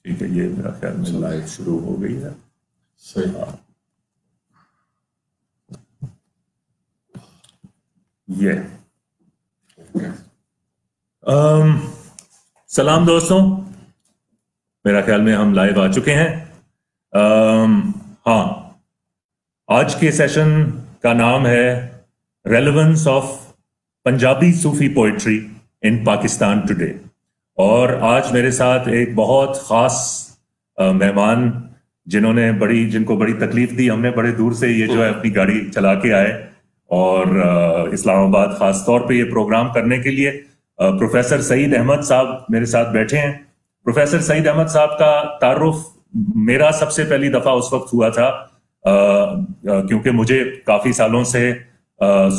ٹھیک ہے، یہ میرا خیال میں لائف شروع ہو گئی ہے. صحیح. یہ سلام دوستوں، میرا خیال میں ہم لائیو آ چکے ہیں. ہاں، آج کے سیشن کا نام ہے relevance of Punjabi Sufi poetry in Pakistan today. اور آج میرے ساتھ ایک بہت خاص مہمان جن کو بڑی تکلیف دی. ہم نے بڑے دور سے یہ جو ہے اپنی گاڑی چلا کے آئے اور اسلام آباد خاص طور پہ یہ پروگرام کرنے کے لیے پروفیسر سعید احمد صاحب میرے ساتھ بیٹھے ہیں. پروفیسر سعید احمد صاحب کا تعارف میرا سب سے پہلی دفعہ اس وقت ہوا تھا کیونکہ مجھے کافی سالوں سے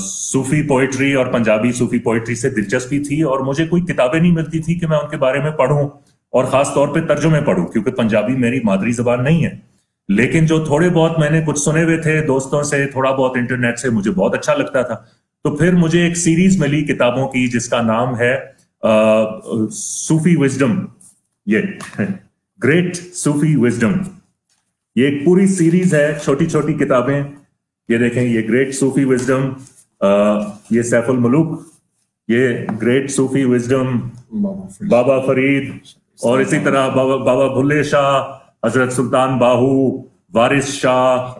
صوفی پوئٹری اور پنجابی صوفی پوئٹری سے دلچسپی تھی، اور مجھے کوئی کتابیں نہیں ملتی تھی کہ میں ان کے بارے میں پڑھوں اور خاص طور پہ ترجمے پڑھوں، کیونکہ پنجابی میری مادری زبان نہیں ہے. لیکن جو تھوڑے بہت میں نے کچھ سنے ہوئے تھے دوستوں سے، تھوڑا بہت انٹرنیٹ سے، مجھے بہت اچھا لگتا تھا. تو پھر مجھے ایک سیریز ملی کتابوں کی جس کا نام ہے صوفی وزڈم، یہ گریٹ صوفی وزڈم. یہ ایک پوری سیریز ہے، چھوٹی چھوٹی کتابیں. یہ دیکھیں، یہ گریٹ صوفی وزڈم، یہ سیف الملوک، یہ گریٹ صوفی وزڈم بابا فرید، اور اسی طرح بابا بھلے شاہ، حضرت سلطان باہو، وارث شاہ،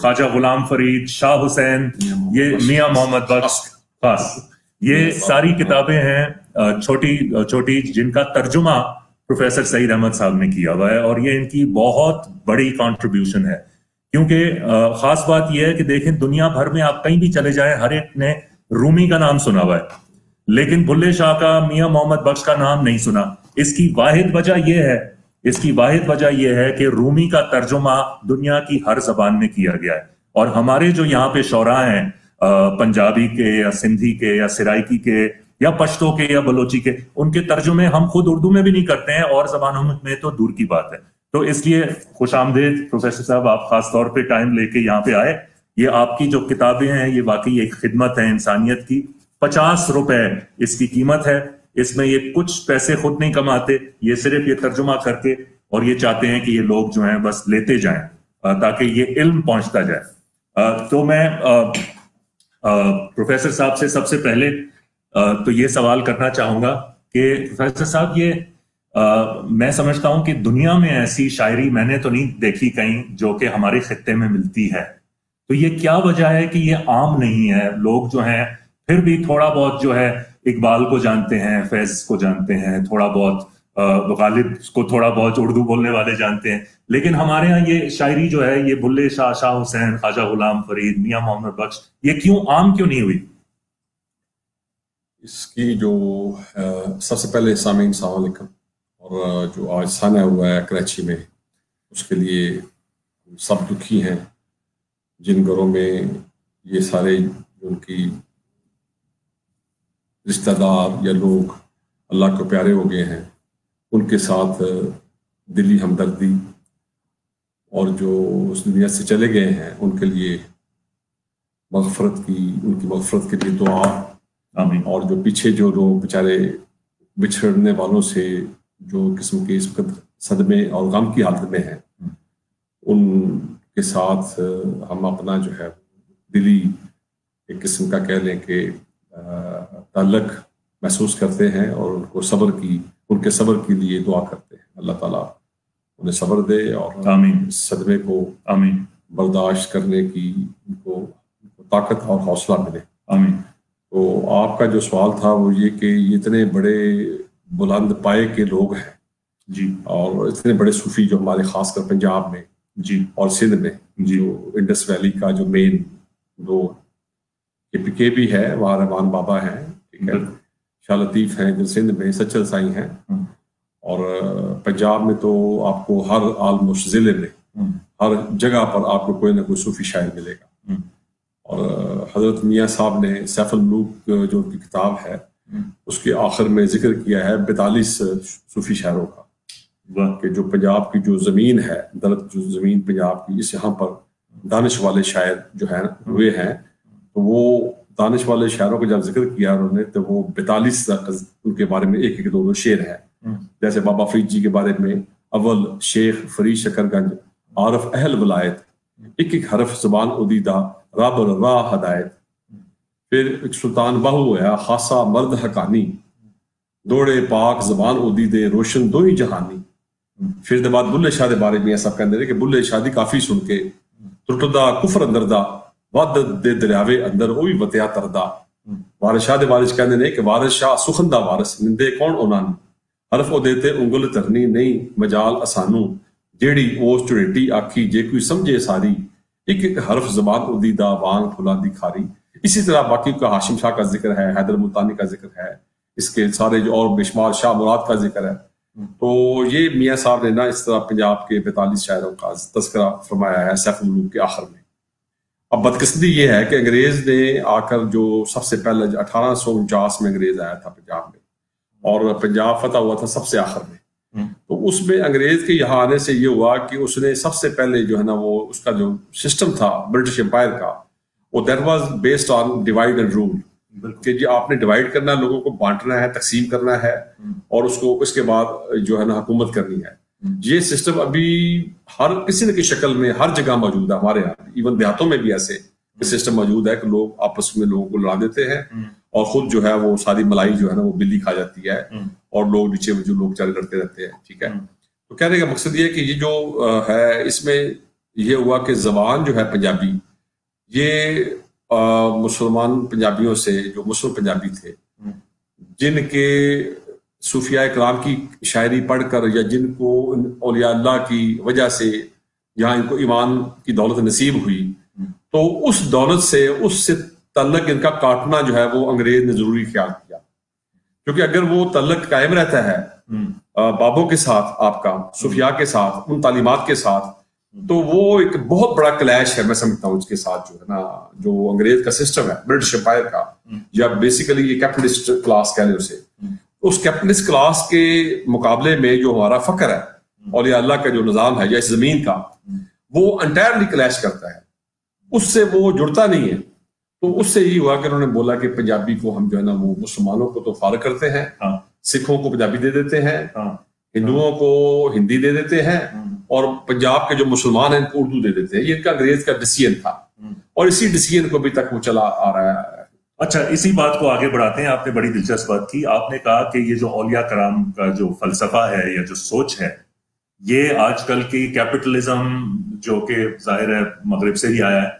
خواجہ غلام فرید، شاہ حسین، یہ میاں محمد بخش خاص. یہ ساری کتابیں ہیں چھوٹی چھوٹی جن کا ترجمہ پروفیسر سعید احمد صاحب نے کیا ہوا ہے، اور یہ ان کی بہت بڑی کنٹریبیوشن ہے. کیونکہ خاص بات یہ ہے کہ دیکھیں، دنیا بھر میں آپ کہیں بھی چلے جائیں، ہر ایک نے رومی کا نام سنا ہوا ہے، لیکن بھلے شاہ کا، میاں محمد بخش کا نام نہیں سنا. اس کی واحد وجہ یہ ہے کہ رومی کا ترجمہ دنیا کی ہر زبان میں کیا گیا ہے، اور ہمارے جو یہاں پہ شعراء ہیں پنجابی کے یا سندھی کے یا سرائکی کے یا پشتو کے یا بلوچی کے، ان کے ترجمے ہم خود اردو میں بھی نہیں کرتے ہیں، اور زبانوں میں تو دور کی بات ہے. تو اس لیے خوش آمدید پروفیسر صاحب، آپ خاص طور پہ ٹائم لے کے یہاں پہ آئے. یہ آپ کی جو کتابیں ہیں یہ واقعی ایک خدمت ہے انسانیت کی. 50 روپے اس کی قیمت ہے. اس میں یہ کچھ پیسے خود نہیں کماتے، یہ صرف یہ ترجمہ کر کے، اور یہ چاہتے ہیں کہ یہ لوگ جو ہیں بس لیتے جائیں تاکہ یہ علم پہنچتا جائے. تو میں پروفیسر صاحب سے سب سے پہلے تو یہ سوال کرنا چاہوں گا کہ پروفیسر صاحب، یہ میں سمجھتا ہوں کہ دنیا میں ایسی شاعری میں نے تو نہیں دیکھی کہیں جو کہ ہمارے خطے میں ملتی ہے. تو یہ کیا وجہ ہے کہ یہ عام نہیں ہے؟ لوگ جو ہیں پھر بھی تھوڑا بہت جو ہے اقبال کو جانتے ہیں، فیض کو جانتے ہیں، تھوڑا بہت غالب کو تھوڑا بہت اردو بولنے والے جانتے ہیں، لیکن ہمارے ہاں یہ شاعری جو ہے، یہ بھلے شاہ، شاہ حسین، خواجہ غلام فرید، میاں محمد بخش، یہ کیوں عام کیوں نہیں ہوئی؟ اس کی جو سب سے پہلے سامعین السلام علیکم، اور جو آج سانحہ ہوا ہے کراچی میں، اس کے لیے سب دکھی ہیں. جن گھروں میں یہ سارے ان کی رشتہ دار یا لوگ اللہ کو پیارے ہو گئے ہیں، ان کے ساتھ دلی ہمدردی، اور جو اس دنیا سے چلے گئے ہیں ان کے لیے ان کی مغفرت کے لیے دعا. آمین. اور جو پیچھے جو لوگ بیچارے بچھڑنے والوں سے جو قسم کے اس وقت صدمے اور غم کی حالت میں ہیں، ان کے ساتھ ہم اپنا جو ہے دلی ایک قسم کا کہہ لیں کہ تعلق محسوس کرتے ہیں، اور ان کے صبر کے لیے دعا کرتے ہیں. اللہ تعالیٰ انہیں صبر دے اور آمین. صدمے کو آمین. برداشت کرنے کی ان کو طاقت اور حوصلہ ملے. آمین. تو آپ کا جو سوال تھا وہ یہ کہ اتنے بڑے بلند پائے کے لوگ ہیں جی، اور اتنے بڑے صوفی جو ہمارے خاص کر پنجاب میں جی اور سندھ میں، جو انڈس ویلی کا جو مین دو کے بھی ہے، وہاں رحمان بابا ہیں، ٹھیک ہے، شاہ لطیف ہیں جو سندھ میں، سچل سائی ہیں، اور پنجاب میں تو آپ کو ہر آلموسٹ ضلع میں ہر جگہ پر آپ کو کوئی نہ کوئی صوفی شاعر ملے گا. اور حضرت میاں صاحب نے سیف الملوک جو ان کی کتاب ہے اس کے آخر میں ذکر کیا ہے 42 صوفی شاعروں کا، کہ جو پنجاب کی جو زمین ہے، درد جو زمین پنجاب کی، اس یہاں پر دانش والے شاعر جو ہیں ہوئے ہیں. تو وہ دانش والے شاعروں کا جب ذکر کیا انہوں نے، تو وہ 42 ان کے بارے میں ایک ایک دو شعر ہے. جیسے بابا فرید جی کے بارے میں اول شیخ فرید شکر گنج عارف اہل ولایت ایک ایک حرف زبان ادیدہ رابر راہ ہدایت. پھر ایک سلطان باہو ہے خاصا مرد حقانی دوڑے پاک زبان ادیدے روشن دو ہی جہانی. پھر دے بعد بلے شاہ دے بارے میں سب کہندے کہ بلے شاہ دی کافی سن کے ٹرٹدا کفر اندر دا ود دے دریاوے اندر او بھی وتیا تردا. وارث شاہ دے بارے کہندے نے کہ وارث شاہ سخندا وارث نندے کون انہاں حرف او دیتے انگل ترنی نہیں مجال اسانو جیڑی اوس چڑیٹی آکھی جے کوئی سمجھے ساری ایک ایک حرف زبان ادیدہ وانگ پھلا دی کھاری. اسی طرح باقی کا ہاشم شاہ کا ذکر ہے، حیدر ملتانی کا ذکر ہے، اس کے سارے جو اور بے شمار شاہ مراد کا ذکر ہے. تو یہ میاں صاحب نے نا اس طرح پنجاب کے 42 شاعروں کا تذکرہ فرمایا ہے سیف الملوک کے آخر میں. اب بدقسمتی یہ ہے کہ انگریز نے آ کر جو سب سے پہلے 1849 میں انگریز آیا تھا پنجاب میں اور پنجاب فتح ہوا تھا سب سے آخر میں. تو اس میں انگریز کے یہاں آنے سے یہ ہوا کہ اس نے سب سے پہلے جو ہے نا وہ اس کا جو سسٹم تھا برٹش امپائر کا وہ that was based on divide and rule کہ جی آپ نے ڈیوائڈ کرنا ہے، لوگوں کو بانٹنا ہے، تقسیم کرنا ہے اور اس کو اس کے بعد جو ہے نا حکومت کرنی ہے. یہ سسٹم ابھی ہر کسی نہ کسی شکل میں ہر جگہ موجود ہے. ہمارے یہاں ایون دیہاتوں میں بھی ایسے سسٹم موجود ہے کہ لوگ آپس میں لوگوں کو لڑا دیتے ہیں اور خود جو ہے وہ ساری ملائی جو ہے نا وہ بلی کھا جاتی ہے اور لوگ نیچے جو لوگ چل کرتے رہتے ہیں. ٹھیک ہے، تو کہنے کا مقصد یہ کہ یہ جو ہے اس میں یہ ہوا کہ زبان جو ہے پنجابی یہ مسلمان پنجابیوں سے جو مسلم پنجابی تھے جن کے صوفیاء کرام کی شاعری پڑھ کر یا جن کو اولیاء اللہ کی وجہ سے یہاں ان کو ایمان کی دولت نصیب ہوئی تو اس دولت سے اس سے تعلق ان کا کاٹنا جو ہے وہ انگریز نے ضروری خیال کیا. کیونکہ اگر وہ تعلق قائم رہتا ہے بابوں کے ساتھ آپ کا صوفیاء کے ساتھ ان تعلیمات کے ساتھ تو وہ ایک بہت بڑا کلیش ہے میں سمجھتا ہوں اس کے ساتھ جو ہے نا جو انگریز کا سسٹم ہے برٹش امپائر کا یا بیسیکلی یہ کیپٹلسٹ کلاس کہہ لیں اسے. اس کیپٹلسٹ کلاس کے مقابلے میں جو ہمارا فخر ہے اولیاء اللہ کا جو نظام ہے یا اس زمین کا وہ انٹائرلی کلیش کرتا ہے، اس سے وہ جڑتا نہیں ہے. تو اس سے یہ ہوا کہ انہوں نے بولا کہ پنجابی کو ہم جو ہے نا وہ مسلمانوں کو تو فارغ کرتے ہیں، سکھوں کو پنجابی دے دیتے ہیں، ہندوؤں کو ہندی دے دیتے ہیں اور پنجاب کے جو مسلمان ہیں ان کو اردو دے دیتے ہیں. یہ ان کا انگریز کا ڈیسیژن تھا اور اسی ڈیسیژن کو ابھی تک وہ چلا آ رہا ہے. اچھا، اسی بات کو آگے بڑھاتے ہیں. آپ نے بڑی دلچسپ بات کی. آپ نے کہا کہ یہ جو اولیاء کرام کا جو فلسفہ ہے یا جو سوچ ہے یہ آج کل کی کیپٹلزم جو کہ ظاہر ہے مغرب سے ہی آیا ہے،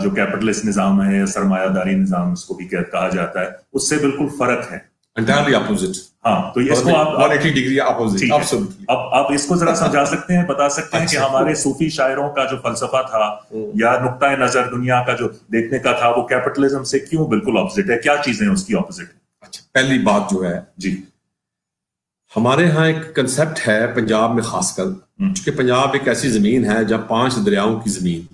جو کیپٹلسٹ نظام ہے یا سرمایہ داری نظام اس کو بھی کہا جاتا ہے، اس سے بالکل فرق ہے، انٹائرلی اپوزٹ. ہاں، تو اس کو آپ 180 ڈگری اپوزٹ. اب آپ اس کو ذرا سمجھا سکتے ہیں، بتا سکتے ہیں کہ ہمارے صوفی شاعروں کا جو فلسفہ تھا یا نقطۂ نظر دنیا کا جو دیکھنے کا تھا وہ کیپٹلزم سے کیوں بالکل اپوزٹ ہے؟ کیا چیزیں اس کی اپوزٹ ہے؟ اچھا، پہلی بات جو ہے جی ہمارے ہاں ایک کنسپٹ ہے پنجاب میں خاص کر، چونکہ پنجاب ایک ایسی زمین ہے جہاں 5 دریاؤں کی زمین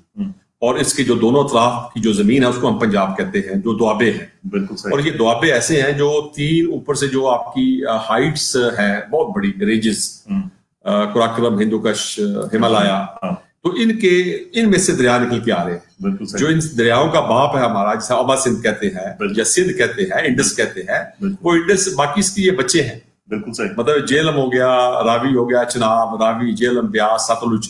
اور اس کے جو دونوں اطراف کی جو زمین ہے اس کو ہم پنجاب کہتے ہیں، جو دوابے ہیں. بالکل. اور یہ دوابے ایسے ہیں جو 3 اوپر سے جو آپ کی ہائٹس ہیں بہت بڑی رینجز، قراقرم، ہندوکش، ہمالیہ، تو ان میں سے دریا نکل کے آ رہے ہیں. بالکل. جو ان دریاؤں کا باپ ہے ہمارا جسے ابا سندھ کہتے ہیں یا سندھ کہتے ہیں، انڈس کہتے ہیں، وہ انڈس باقی اس کی یہ بچے ہیں. بالکل صحیح. مطلب جیلم ہو گیا، راوی ہو گیا، چناب، راوی، جیلم، بیاس، ستلج،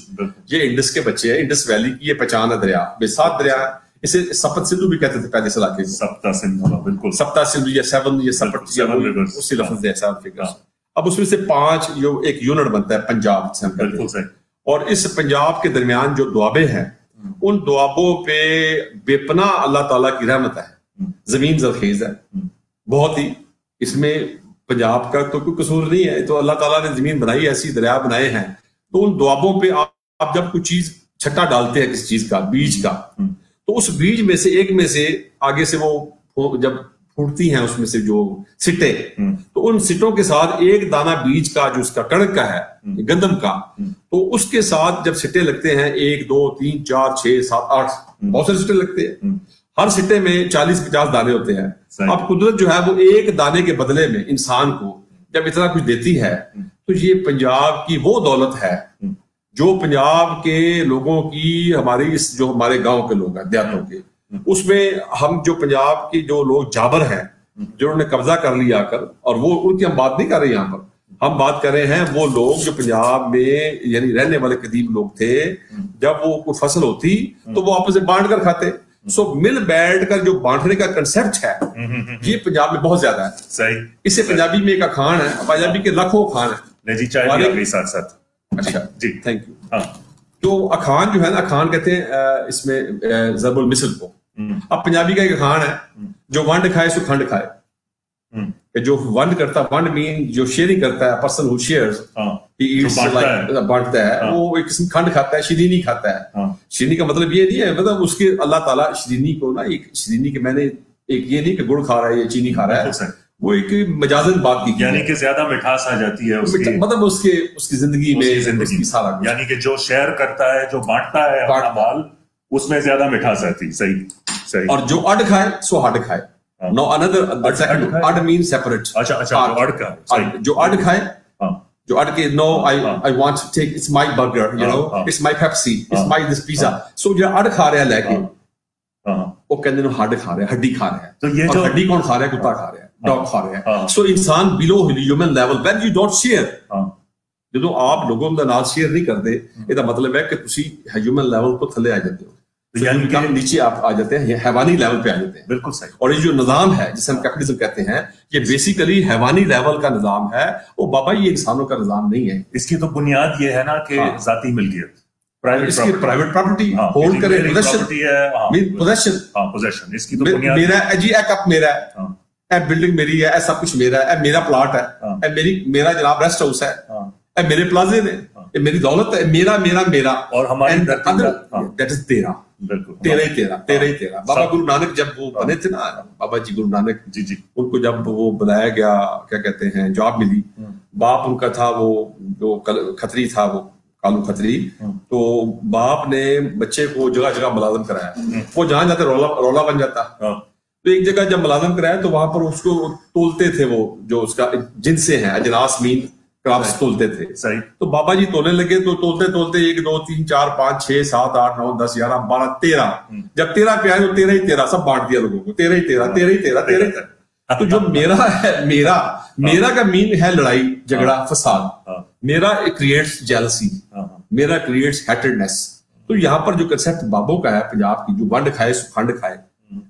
یہ انڈس کے بچے ہیں. انڈس ویلی کی یہ پہچان ہے دریا. 7 دریا ہے. اسے سپت سندھو بھی کہتے تھے پہلے اس علاقے کو. سپتا سندھو، بالکل. سپتا سندھو یا 7 یا سپت اسی لفظ ہے. اب اس میں سے 5 ایک یونٹ بنتا ہے پنجاب سے. بالکل صحیح. اور اس پنجاب کے درمیان جو دوابے ہیں ان دوابوں پہ بے پناہ اللہ تعالیٰ کی رحمت ہے. زمین زرخیز ہے بہت ہی. اس میں پنجاب کا تو کوئی قصور نہیں ہے، تو اللہ تعالیٰ نے زمین بنائی ایسی، دریا بنائے ہیں. تو ان دوابوں پہ آپ جب کوئی چیز چھٹا ڈالتے ہیں کسی چیز کا، بیج کا، تو اس بیج میں سے ایک میں سے آگے سے وہ جب پھوٹتی ہیں اس میں سے جو سٹے، تو ان سٹوں کے ساتھ ایک دانہ بیج کا جو اس کا کڑک کا ہے گندم کا، تو اس کے ساتھ جب سٹے لگتے ہیں 1 2 3 4 6 7 8 بہت سارے سٹے لگتے ہیں. ہر سٹے میں 40-50 دانے ہوتے ہیں. اب قدرت جو ہے وہ ایک دانے کے بدلے میں انسان کو جب اتنا کچھ دیتی ہے تو یہ پنجاب کی وہ دولت ہے جو پنجاب کے لوگوں کی، ہماری اس جو ہمارے گاؤں کے لوگ ہیں دیہاتوں کے، اس میں ہم جو پنجاب کی جو لوگ جابر ہیں جو انہوں نے قبضہ کر لیا کر، اور وہ ان کی ہم بات نہیں کر رہے یہاں پر، ہم بات کر رہے ہیں وہ لوگ جو پنجاب میں یعنی رہنے والے قدیم لوگ تھے, جب وہ کوئی فصل ہوتی تو وہ آپس میں بانٹ کر کھاتے. سو مل بیٹھ کر جو بانٹنے کا کنسپٹ ہے یہ پنجاب میں بہت زیادہ ہے. صحیح. اس سے پنجابی میں ایک اخان ہے, پنجابی کے لاکھوں اخان ہے. جی چاہیے بھی ساتھ ساتھ. اچھا جی تھینک یو. تو اخان جو ہے نا, اخان کہتے ہیں اس میں ضرب المثل کو. اب پنجابی کا ایک اخان ہے, جو ونڈ کھائے سو کھنڈ کھائے. کہ جو ونڈ کرتا, ونڈ مین جو شیئرنگ کرتا ہے, پرسن ہو شیئرز بانٹتا ہے, وہ ایک قسم کھنڈ کھاتا ہے, شیرینی کھاتا ہے. شیرینی کا مطلب یہ نہیں ہے, مطلب اس کے اللہ تعالیٰ شیرینی کو نا, ایک شیرینی کے میں نے ایک یہ نہیں کہ گڑ کھا رہا ہے یا چینی کھا رہا ہے, وہ ایک مجازن بات کی, یعنی کہ زیادہ مٹھاس آ جاتی ہے مطلب اس کی زندگی میں سارا, یعنی کہ جو شیئر کرتا ہے, جو بانٹتا ہے اپنا مال, اس میں زیادہ مٹھاس آتی. صحیح. اور جو اڈ کھائے سو ہڈ کھائے. No, another second odd means separate. جو odd کھائے, جو odd کے no, I want to take, it's my burger, you know, it's my Pepsi, it's my this pizza. So جو odd کھا رہے ہیں لے کے, وہ کہتے ہیں ہڈ کھا رہے ہیں, ہڈی کھا رہے ہیں. اور ہڈی کون کھا رہا ہے؟ کتا کھا رہے ہیں, ڈاگ کھا رہے ہیں. So انسان below human level, when you don't share, جدو آپ لوگوں کے نال شیئر نہیں کرتے, یہ مطلب ہے کہ تسی ہیومن لیول کو تھلے آ جاتے ہو, نیچے آپ آ جاتے ہیں, حیوانی لیول پہ آ جاتے ہیں. بالکل صحیح. اور یہ جو نظام ہے جسے ہم کیپٹلزم کہتے ہیں, یہ بیسیکلی حیوانی لیول کا نظام ہے. وہ بابا یہ انسانوں کا نظام نہیں ہے. اس کی تو بنیاد یہ ہے نا کہ ذاتی ملکیت, پرائیویٹ پراپرٹی ہولڈ کرے, پوزیشن. اس کی تو بنیاد میرا ہے جی, اے کپ میرا ہے, اے بلڈنگ میری ہے, اے سب کچھ میرا ہے, اے میرا پلاٹ ہے, اے میرا جناب ریسٹ ہاؤس ہے, اے میرے پلازے نے, اے میری دولت ہے, میرا میرا میرا. اور ہماری دیٹ از تیرا, تیرا ہی تیرا. بابا گرو نانک جب وہ بنے تھے نا, بابا جی گرو نانک, جی ان کو جب وہ بنایا گیا, کیا کہتے ہیں, جاب ملی, باپ ان کا تھا وہ جو کھتری تھا, وہ کالو کھتری, تو باپ نے بچے کو جگہ جگہ ملازم کرایا. وہ جہاں جاتے رولا بن جاتا. تو ایک جگہ جب ملازم کرایا تو وہاں پر اس کو تولتے تھے, وہ جو اس کا جن سے ہیں اجناس مین کراپس تولتے تھے. صحیح. تو بابا جی تولنے لگے, تو تولتے 1 2 3 4 5 6 7 8 9 10 11 12 13. جب 13 پہ آئے تو 13 ہی 13 سب بانٹ دیا لوگوں کو, 13 ہی 13. تو جو میرا ہے, میرا کا مین ہے لڑائی جھگڑا فساد. میرا کریٹس جیلسی, میرا کریٹس ہیٹڈنس. تو یہاں پر جو کنسپٹ بابوں کا ہے پنجاب کی, جو ونڈ کھائے سو کھنڈ کھائے,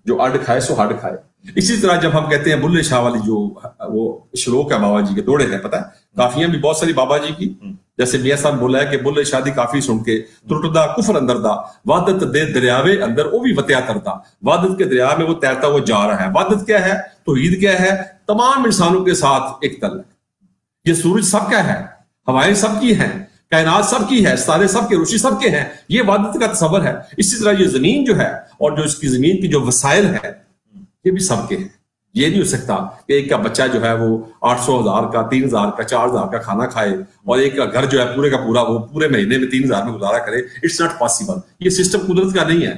جو اڈ کھائے سو ہڈ کھائے. اسی طرح جب ہم کہتے ہیں بلے شاہ والی جو وہ شلوک ہے بابا جی کے, دوڑے ہیں پتہ ہے, کافیاں بھی بہت ساری بابا جی کی, جیسے میاں صاحب بولا ہے کہ بلے شاہ دی کافی سن کے ترٹدا کفر اندر دا, وادت دے دریاوے اندر وہ بھی وتیا کرتا. وادت کے دریا میں وہ تیرتا وہ جا رہا ہے. وادت کیا ہے, توحید کیا ہے, تمام انسانوں کے ساتھ ایک تعلق. یہ سورج سب کا ہے, ہوائیں سب کی ہیں, کائنات سب کی ہے, ستارے سب کے, روشنی سب کے ہیں. یہ وادت کا تصور ہے. اسی طرح یہ زمین جو ہے, اور جو اس کی زمین کی جو وسائل ہے, یہ بھی سب کے ہیں. یہ نہیں ہو سکتا کہ ایک کا بچہ جو ہے وہ 800,000 کا, 3,000 کا, 4,000 کا کھانا کھائے, اور ایک کا گھر جو ہے پورے کا پورا وہ پورے مہینے میں 3,000 میں گزارا کرے. It's not possible. یہ سسٹم قدرت کا نہیں ہے.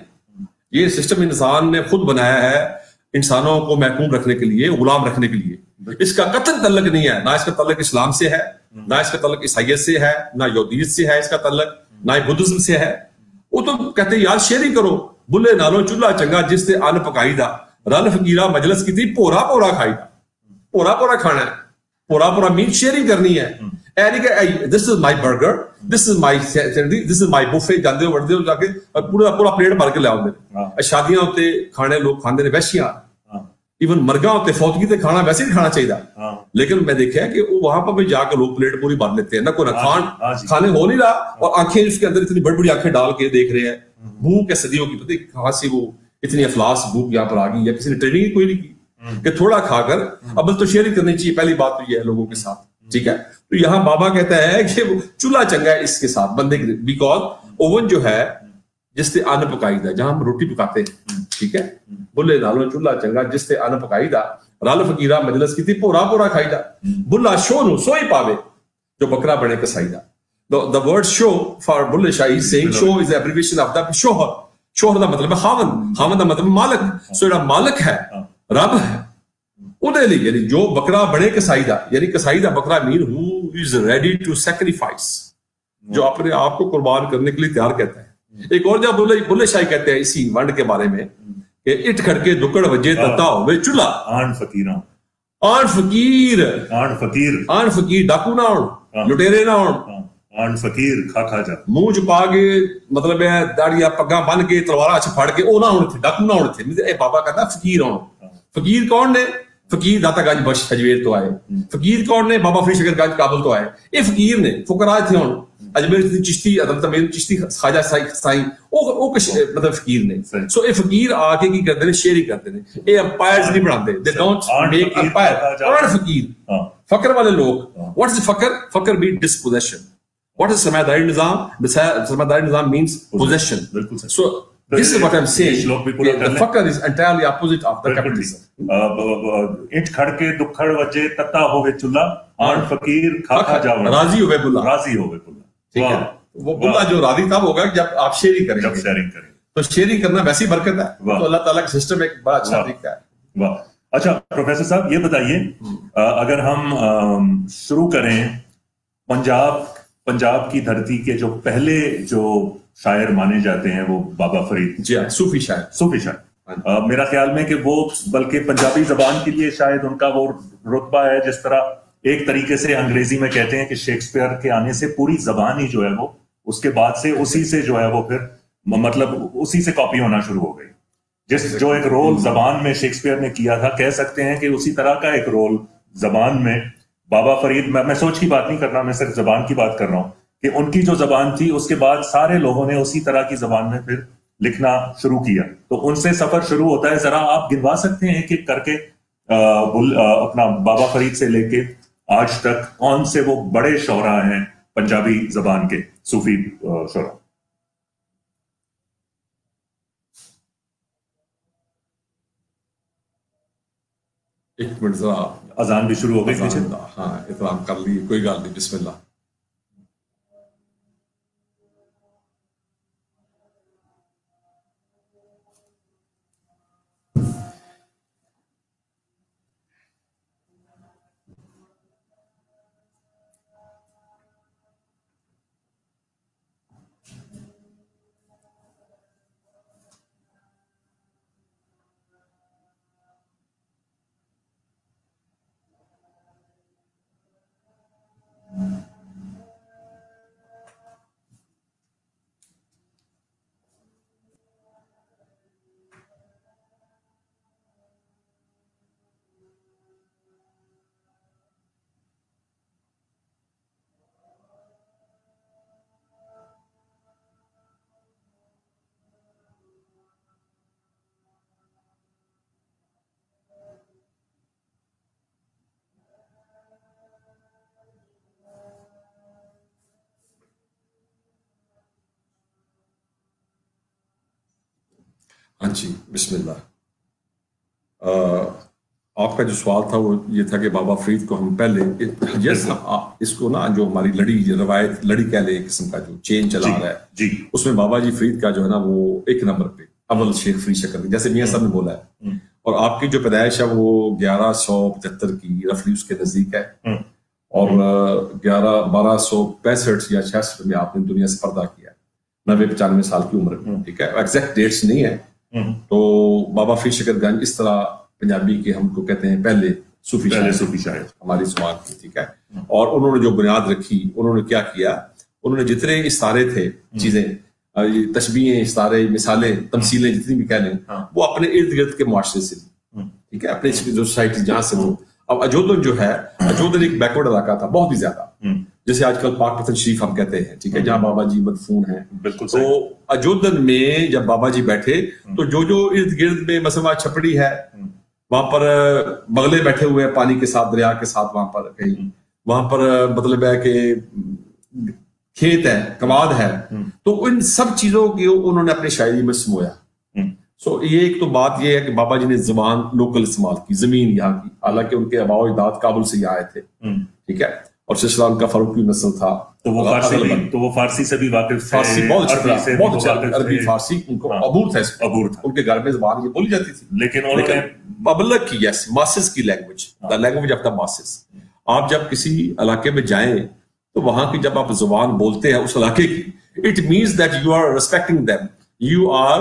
یہ سسٹم انسان نے خود بنایا ہے انسانوں کو محکوم رکھنے کے لیے, غلام رکھنے کے لیے. اس کا قطعاً تعلق نہیں ہے. نہ اس کا تعلق اسلام سے ہے, نہ اس کا تعلق عیسائیت سے ہے, نہ یہودیت سے ہے اس کا تعلق, نہ بدھزم سے ہے. وہ تو کہتے ہیں یار شیئرنگ کرو, بلے نالو چولہا چنگا جس سے ان پکائی دا, رل فقیرہ مجلس کی تھی پورا پورا کھائی دا. پورا پورا کھانا ہے, پورا پورا میٹ شیئرنگ کرنی ہے. دس از مائی برگر, دس از مائی دس از مائی بوفے. جاندے ہو وڑتے ہو جا کے پورا پورا پلیٹ بھر کے لے آؤ. شادیاں ہوتے کھانے لوگ کھاندے نے ویسیاں, ایون مرگاں ہوتے فوتگی تے کھانا ویسے نہیں کھانا چاہیے. لیکن میں دیکھا کہ وہاں پر بھی جا کے لوگ پلیٹ پوری بھر لیتے ہیں, نہ کوئی کھانے ہو نہیں رہا, اور آنکھیں اس کے اندر اتنی بڑی بڑی آنکھیں ڈال کے دیکھ رہے ہیں. بھوک ہے صدیوں کی, پتہ کہاں سے وہ اتنی افلاس بھوک یہاں پر آ گئی, یا کسی نے ٹریننگ کوئی نہیں کی کہ تھوڑا کھا کر اب تو شیئرنگ کرنی چاہیے. پہلی بات تو یہ ہے لوگوں کے ساتھ, ٹھیک ہے. تو یہاں بابا کہتا ہے کہ چولہا چنگا ہے اس کے ساتھ بندے کے, بیکاز اوون جو ہے جس سے ان پکائی دا, جہاں ہم روٹی پکاتے ہیں, ٹھیک ہے. بلے نالو چولہا چنگا جس سے ان پکائی دا, رل فقیرہ مجلس کی تھی پورا پورا کھائی دا. بلا شو نو سوئی پاوے جو بکرا بنے کسائی دا. The word show for Bulle Shah is saying show is the abbreviation of the shohar. شوہر دا مطلب ہے خاون, خاون دا مطلب مالک. سو جڑا مالک ہے رب ہے, انہیں لیے یعنی جو بکرا بڑے کسائی دا, یعنی کسائی دا بکرا مین who is ready to sacrifice, جو اپنے آپ کو قربان کرنے کے لیے تیار کہتا ہے. ایک اور جب بلے شاہی کہتے ہیں اسی ونڈ کے بارے میں کہ اٹھ کھڑ کے دکڑ وجے تتا ہوئے چولہا, آن فقیراں آن فقیر ڈاکو نہ ہون لٹیرے نہ ہون آن فقیر کھا جا منہ چھپا کے مطلب ہے داڑیاں پگاں بن کے تلوار اچ پھڑ کے وہ نہ ہونے تھے ڈاکو نہ ہونے تھے. اے بابا کہتا فقیر ہون. فقیر کون نے؟ فقیر داتا گنج بخش اجمیر تو آئے. فقیر کون نے؟ بابا فرید شکر گنج کابل تو آئے. یہ فقیر نے فقراء تھے ہون اجمیر چشتی عدالت میں چشتی خواجہ سائیں او مطلب فقیر نے. سو اے فقیر آ کے کی کرتے ہیں شیری کرتے ہیں. اے امپائرز نہیں بناتے. They don't make empire. اور فقیر فقر والے لوگ. واٹ از فقر؟ فقر بھی ڈسپوزیشن. What is سرمایہ نظام؟ سرمایہ نظام means possession. So this is what I'm saying. The فقر is entirely opposite of the capitalism. اٹھ کھڑ کے دکھڑ وجے تتا ہوئے چلا آن فقیر کھا جاوڑ راضی ہوئے بلا. راضی ہوئے بلا. ٹھیک ہے. وہ بلا جو راضی تب ہوگا جب آپ شیئرنگ کریں جب شیئرنگ کریں. تو شیئرنگ کرنا ویسی برکت ہے. تو اللہ تعالیٰ کا سسٹم ایک بڑا اچھا طریقہ ہے. واہ. اچھا پروفیسر صاحب یہ بتائیے اگر ہم شروع کریں پنجاب کی دھرتی کے جو پہلے جو شاعر مانے جاتے ہیں وہ بابا فرید. جی ہاں صوفی شاعر. میرا خیال میں کہ وہ بلکہ پنجابی زبان کے لیے شاید ان کا وہ رتبہ ہے جس طرح ایک طریقے سے انگریزی میں کہتے ہیں کہ شیکسپیئر کے آنے سے پوری زبان ہی جو ہے وہ اس کے بعد سے اسی سے جو ہے وہ پھر مطلب اسی سے کاپی ہونا شروع ہو گئی. جو ایک رول زبان میں شیکسپیئر نے کیا تھا کہہ سکتے ہیں کہ اسی طرح کا ایک رول زبان میں بابا فرید. میں سوچ کی بات نہیں کر رہا, میں صرف زبان کی بات کر رہا ہوں کہ ان کی جو زبان تھی اس کے بعد سارے لوگوں نے اسی طرح کی زبان میں پھر لکھنا شروع کیا. تو ان سے سفر شروع ہوتا ہے. ذرا آپ گنوا سکتے ہیں کہ کر کے اپنا بابا فرید سے لے کے آج تک کون سے وہ بڑے شعراء ہیں پنجابی زبان کے صوفی شعراء؟ ایک منٹ ذرا اذان بھی شروع ہو گئی. ہاں احترام کر لی, کوئی گل نہیں. بسم اللہ. ہاں جی بسم اللہ. آپ کا جو سوال تھا وہ یہ تھا کہ بابا فرید کو ہم پہلے اس کو نا جو ہماری روایت لڑی کہہ لیں ایک قسم کا جو چین چلا رہا ہے جی اس میں بابا جی فرید کا جو ہے نا وہ ایک نمبر پہ اول شیخ فرید شکر جیسے میاں صاحب نے بولا ہے. اور آپ کی جو پیدائش ہے وہ 1175 کی رفلی اس کے نزدیک ہے اور 1265 یا 66 میں آپ نے دنیا سے پردہ کیا 90-95 سال کی عمر میں. ٹھیک ہے, ایگزیکٹ ڈیٹس نہیں ہے. تو بابا فرید شکر گنج اس طرح پنجابی کے ہم کو کہتے ہیں پہلے صوفی شاعر ہماری زبان کی. ٹھیک ہے, اور انہوں نے جو بنیاد رکھی انہوں نے کیا کیا, انہوں نے جتنے استعارے تھے چیزیں تشبیہیں استعارے مثالیں تمثیلیں جتنی بھی کہہ لیں وہ اپنے ارد گرد کے معاشرے سے. ٹھیک ہے, اپنے جو سوسائٹی جہاں سے وہ اب اجودن جو ہے اجودن ایک بیکورڈ علاقہ تھا بہت ہی زیادہ جیسے آج کل پاک پتن شریف ہم کہتے ہیں. ٹھیک ہے, جہاں بابا جی مدفون ہیں. بالکل. تو اجودن میں جب بابا جی بیٹھے تو جو ارد گرد میں مثلا چھپڑی ہے وہاں پر بغلے بیٹھے ہوئے ہیں پانی کے ساتھ دریا کے ساتھ وہاں پر کہیں وہاں پر مطلب ہے کہ کھیت ہے کواد ہے تو ان سب چیزوں کی انہوں نے اپنی شاعری میں سمویا. سو یہ ایک تو بات یہ ہے کہ بابا جی نے زبان لوکل استعمال کی زمین یہاں کی حالانکہ ان کے آباء و اجداد کابل سے یہاں آئے تھے. ٹھیک ہے, اور سلسلہ ان کا فاروقی نسل تھا تو وہ فارسی سے بھی واقف تھے. فارسی بہت اچھا عربی فارسی ان کو عبور تھا. ان کے گھر میں زبان یہ بولی جاتی تھی لیکن مبلغ کی یس ماسز کی language the language of the masses. آپ جب کسی علاقے میں جائیں تو وہاں کی جب آپ زبان بولتے ہیں اس علاقے کی it means that you are respecting them, you are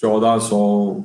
1400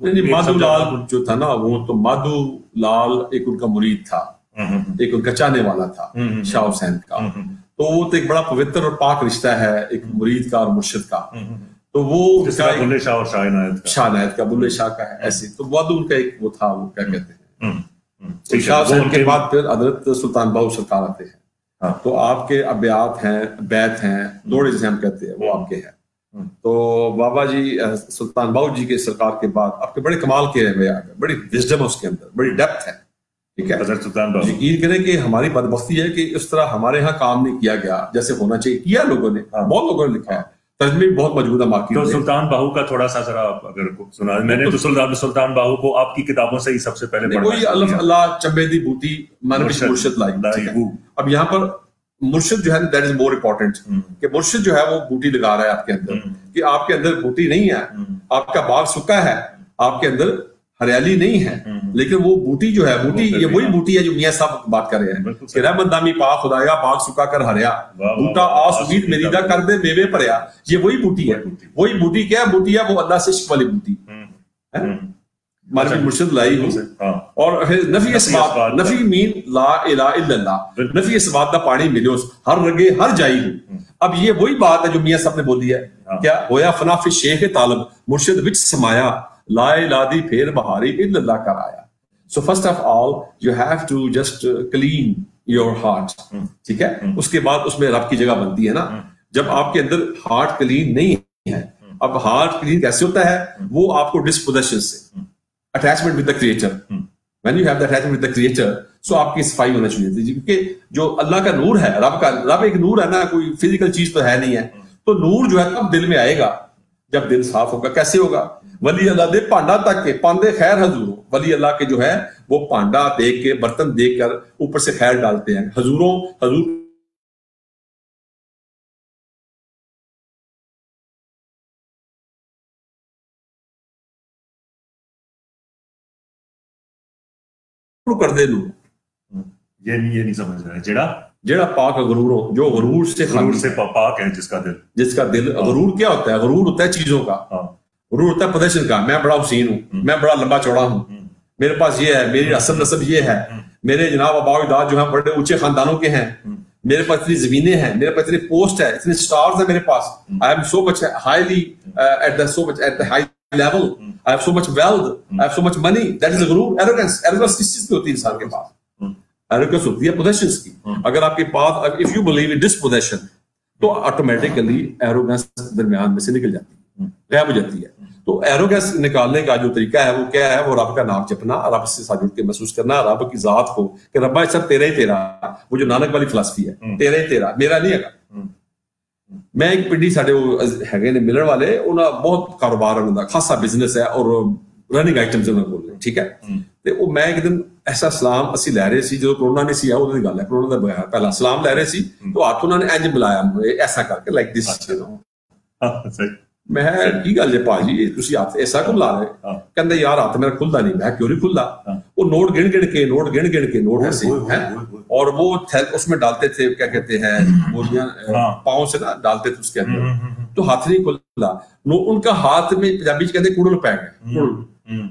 Madho Lal جو تھا نا وہ تو مادھو لال ایک ان کا مرید تھا, ایک ان کا چاہنے والا تھا شاہ حسین کا, تو وہ تو ایک بڑا پوتر اور پاک رشتہ ہے ایک مرید کا اور مرشد کا. تو وہ بلے شاہ اور شاہ عنایت کا بلے شاہ کا ہے ایسے. تو مادھو ان کا ایک وہ تھا, وہ کیا کہتے ہیں, شاہ حسین کے بعد پھر حضرت سلطان باہو سرکار آتے ہیں. تو آپ کے ابیات ہیں, بیت ہیں, دوڑے جسے ہم کہتے ہیں, وہ آپ کے ہیں. تو بابا جی سلطان باہو جی کے سرکار کے بعد آپ کے بڑے کمال کے ہیں, بڑی وزڈم ہے اس کے اندر, بڑی ڈیپتھ ہے. ٹھیک ہے, یقین کریں کہ ہماری بدبختی ہے کہ اس طرح ہمارے ہاں کام نہیں کیا گیا جیسے ہونا چاہیے. کیا لوگوں نے, بہت لوگوں نے لکھا ہے, ترجمے بھی بہت موجود ہے باقی. تو سلطان باہو کا تھوڑا سا ذرا اگر سنا, میں نے تو سلطان باہو کو آپ کی کتابوں سے ہی سب سے پہلے پڑھا. وہی اللہ چمبے دی بوٹی مرشد لائی. اب یہاں پر مرشد جو ہے دیٹ از مور امپورٹنٹ, کہ مرشد جو ہے وہ بوٹی لگا رہا ہے آپ کے اندر, کہ آپ کے اندر بوٹی نہیں ہے, آپ کا باغ سکا ہے, آپ کے اندر ہریالی نہیں ہے, لیکن وہ بوٹی جو ہے, بوٹی یہ وہی بوٹی ہے جو میاں صاحب بات کر رہے ہیں کہ رحمت دامی پاک خدایا باغ سکا کر ہریا, بوٹا آس امید میریدہ کر دے میوے پریا. یہ وہی بوٹی ہے. وہی بوٹی کیا ہے, بوٹی ہے وہ اللہ سے عشق والی بوٹی. ہماری مرشد لائی ہوں. اور نفی اسبات, نفی مین لا الہ الا اللہ, نفی اسبات دا پانی ملیو ہر رگے ہر جائی ہوں. اب یہ وہی بات ہے جو میاں صاحب نے بولی ہے, کیا ہویا فنا فی شیخ طالب مرشد وچ سمایا لائے لادی پھیر بہاری الا اللہ کر آیا. So first of all you have to just clean your heart. ٹھیک ہے, اس کے بعد اس میں رب کی جگہ بنتی ہے نا. جب آپ کے اندر ہارٹ کلین نہیں ہے, اب ہارٹ کلین کیسے ہوتا ہے, وہ آپ کو ڈسپوزیشن سے, attachment with the creator, when you have the attachment with the creator, so آپ کی صفائی ہونا چاہیے تھی. کیونکہ جو اللہ کا نور ہے, رب ایک نور ہے نا, کوئی فزیکل چیز تو ہے نہیں ہے. تو نور جو ہے تب دل میں آئے گا جب دل صاف ہوگا. کیسے ہوگا, ولی اللہ دے پانڈا تک کے پاندے خیر حضوروں, ولی اللہ کے جو ہے وہ پانڈا دیکھ کے برتن دیکھ کر اوپر سے خیر ڈالتے ہیں. حضور کر دے نور. یہ نہیں سمجھ رہا ہے. جیڑا پاک غرور ہو, جو غرور سے پاک ہے, جس کا دل. غرور کیا ہوتا ہے, غرور ہوتا ہے چیزوں کا, غرور ہوتا ہے پوزیشن کا. میں بڑا حسین ہوں, میں بڑا لمبا چوڑا ہوں, میرے پاس یہ ہے, میری اصل نسب یہ ہے, میرے جناب آبا و اجداد جو ہیں بڑے اونچے خاندانوں کے ہیں, میرے پاس اتنی زمینیں ہیں, میرے پاس اتنی پوسٹ ہے, اتنے سٹارز ہیں میرے پاس, I am so much highly at the high level, I have so much wealth, I have so much money. That is a غرور. Arrogance. Arrogance کس چیز کی ہوتی ہے انسان کے پاس؟ Arrogance ہوتی ہے possessions کی. اگر آپ کے پاس, if you believe in dispossession, تو automatically arrogance درمیان میں سے نکل جاتی ہے, غائب ہو جاتی ہے. تو arrogance نکالنے کا جو طریقہ ہے وہ کیا ہے, وہ رب کا نام جپنا, رب سے ساتھ جڑ کے محسوس کرنا رب کی ذات کو, کہ ربا سب تیرا ہی تیرا. وہ جو نانک والی فلسفی ہے, تیرا ہی تیرا, میرا نہیں ہے. میں ایک پنڈی ساڈے ہے نے ملن والے, انہاں بہت کاروبار انہاں دا خاصا بزنس ہے اور رننگ آئٹمز انہاں کول, ٹھیک ہے. تے او میں ایک دن ایسا سلام اسی لے رہے سی, جو کرونا نہیں سی او دی گل ہے, کرونا دا بغیر پہلا سلام لے رہے سی, تو ہاتھ انہاں نے انج ملایا ایسا کر کے لائک دس, میں کی گل ہے بھاجی تسی ہاتھ ایسا کیوں لا رہے, کہندے یار ہاتھ میرا کھلدا نہیں. میں کیوں نہیں کھلدا, وہ نوٹ گن گن کے نوٹ ایسے ہیں, اور وہ اس میں ڈالتے تھے, کیا کہتے ہیں, بولیاں پاؤں سے نا ڈالتے تھے اس کے اندر, تو ہاتھ نہیں کھلا. ان کا ہاتھ میں پنجابی کہتے کڑل پی گئے,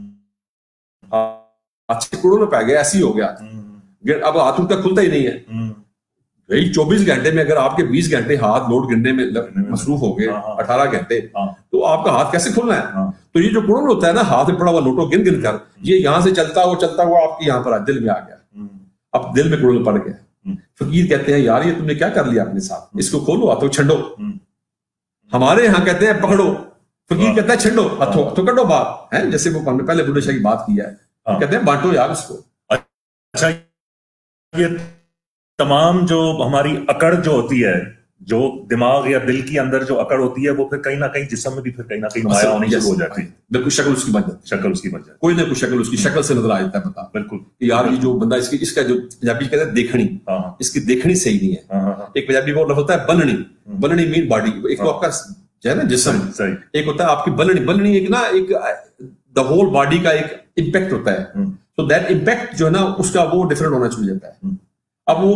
ہاتھ سے کڑل پی گئے, ایسی ہو گیا. اب ہاتھ ان کا کھلتا ہی نہیں ہے. 24 گھنٹے میں اگر آپ کے 20 گھنٹے ہاتھ نوٹ گننے میں مصروف ہو گئے, 18 گھنٹے, تو آپ کا ہاتھ کیسے کھلنا ہے؟ تو یہ جو کڑل ہوتا ہے نا, ہاتھ میں پڑا ہوا نوٹوں گن کر, یہ یہاں سے چلتا ہوا آپ کے یہاں پر دل میں آ گیا. اب دل میں کڑل پڑ گیا. فقیر کہتے ہیں یار یہ تم نے کیا کر لیا اپنے ساتھ, اس کو کھولو, ہاتھوں چھنڈو. ہمارے یہاں کہتے ہیں پکڑو, فقیر کہتا ہے چھنڈو, ہاتھوں کڈو باہر, جیسے وہ ہم نے پہلے بلے شاہ کی بات کی ہے, کہتے ہیں بانٹو یار اس کو. اچھا, یہ تمام جو ہماری اکڑ جو ہوتی ہے, جو دماغ یا دل کے اندر جو اکڑ ہوتی ہے, وہ پھر کہیں نہ کہیں جسم میں بھی پھر کہیں نہ کہیں نمایاں ہونی شروع ہو جاتی ہے. بالکل, شکل اس کی بن جاتی ہے, کوئی نہ کوئی شکل اس کی شکل سے نظر آ جاتا ہے. پتا بالکل کہ یار یہ جو بندہ اس کا جو پنجابی کہتے ہیں دیکھنی, اس کی دیکھنی صحیح نہیں ہے. ایک پنجابی وہ لفظ ہوتا ہے بلنی, بلنی مین باڈی, ایک تو آپ کا جو ہے نا جسم, ایک ہوتا ہے آپ کی بلنی ایک نا, ایک دا ہول باڈی کا ایک امپیکٹ ہوتا ہے. تو دیٹ امپیکٹ جو ہے نا اس کا وہ ڈفرنٹ ہونا شروع ہو جاتا ہے. اب وہ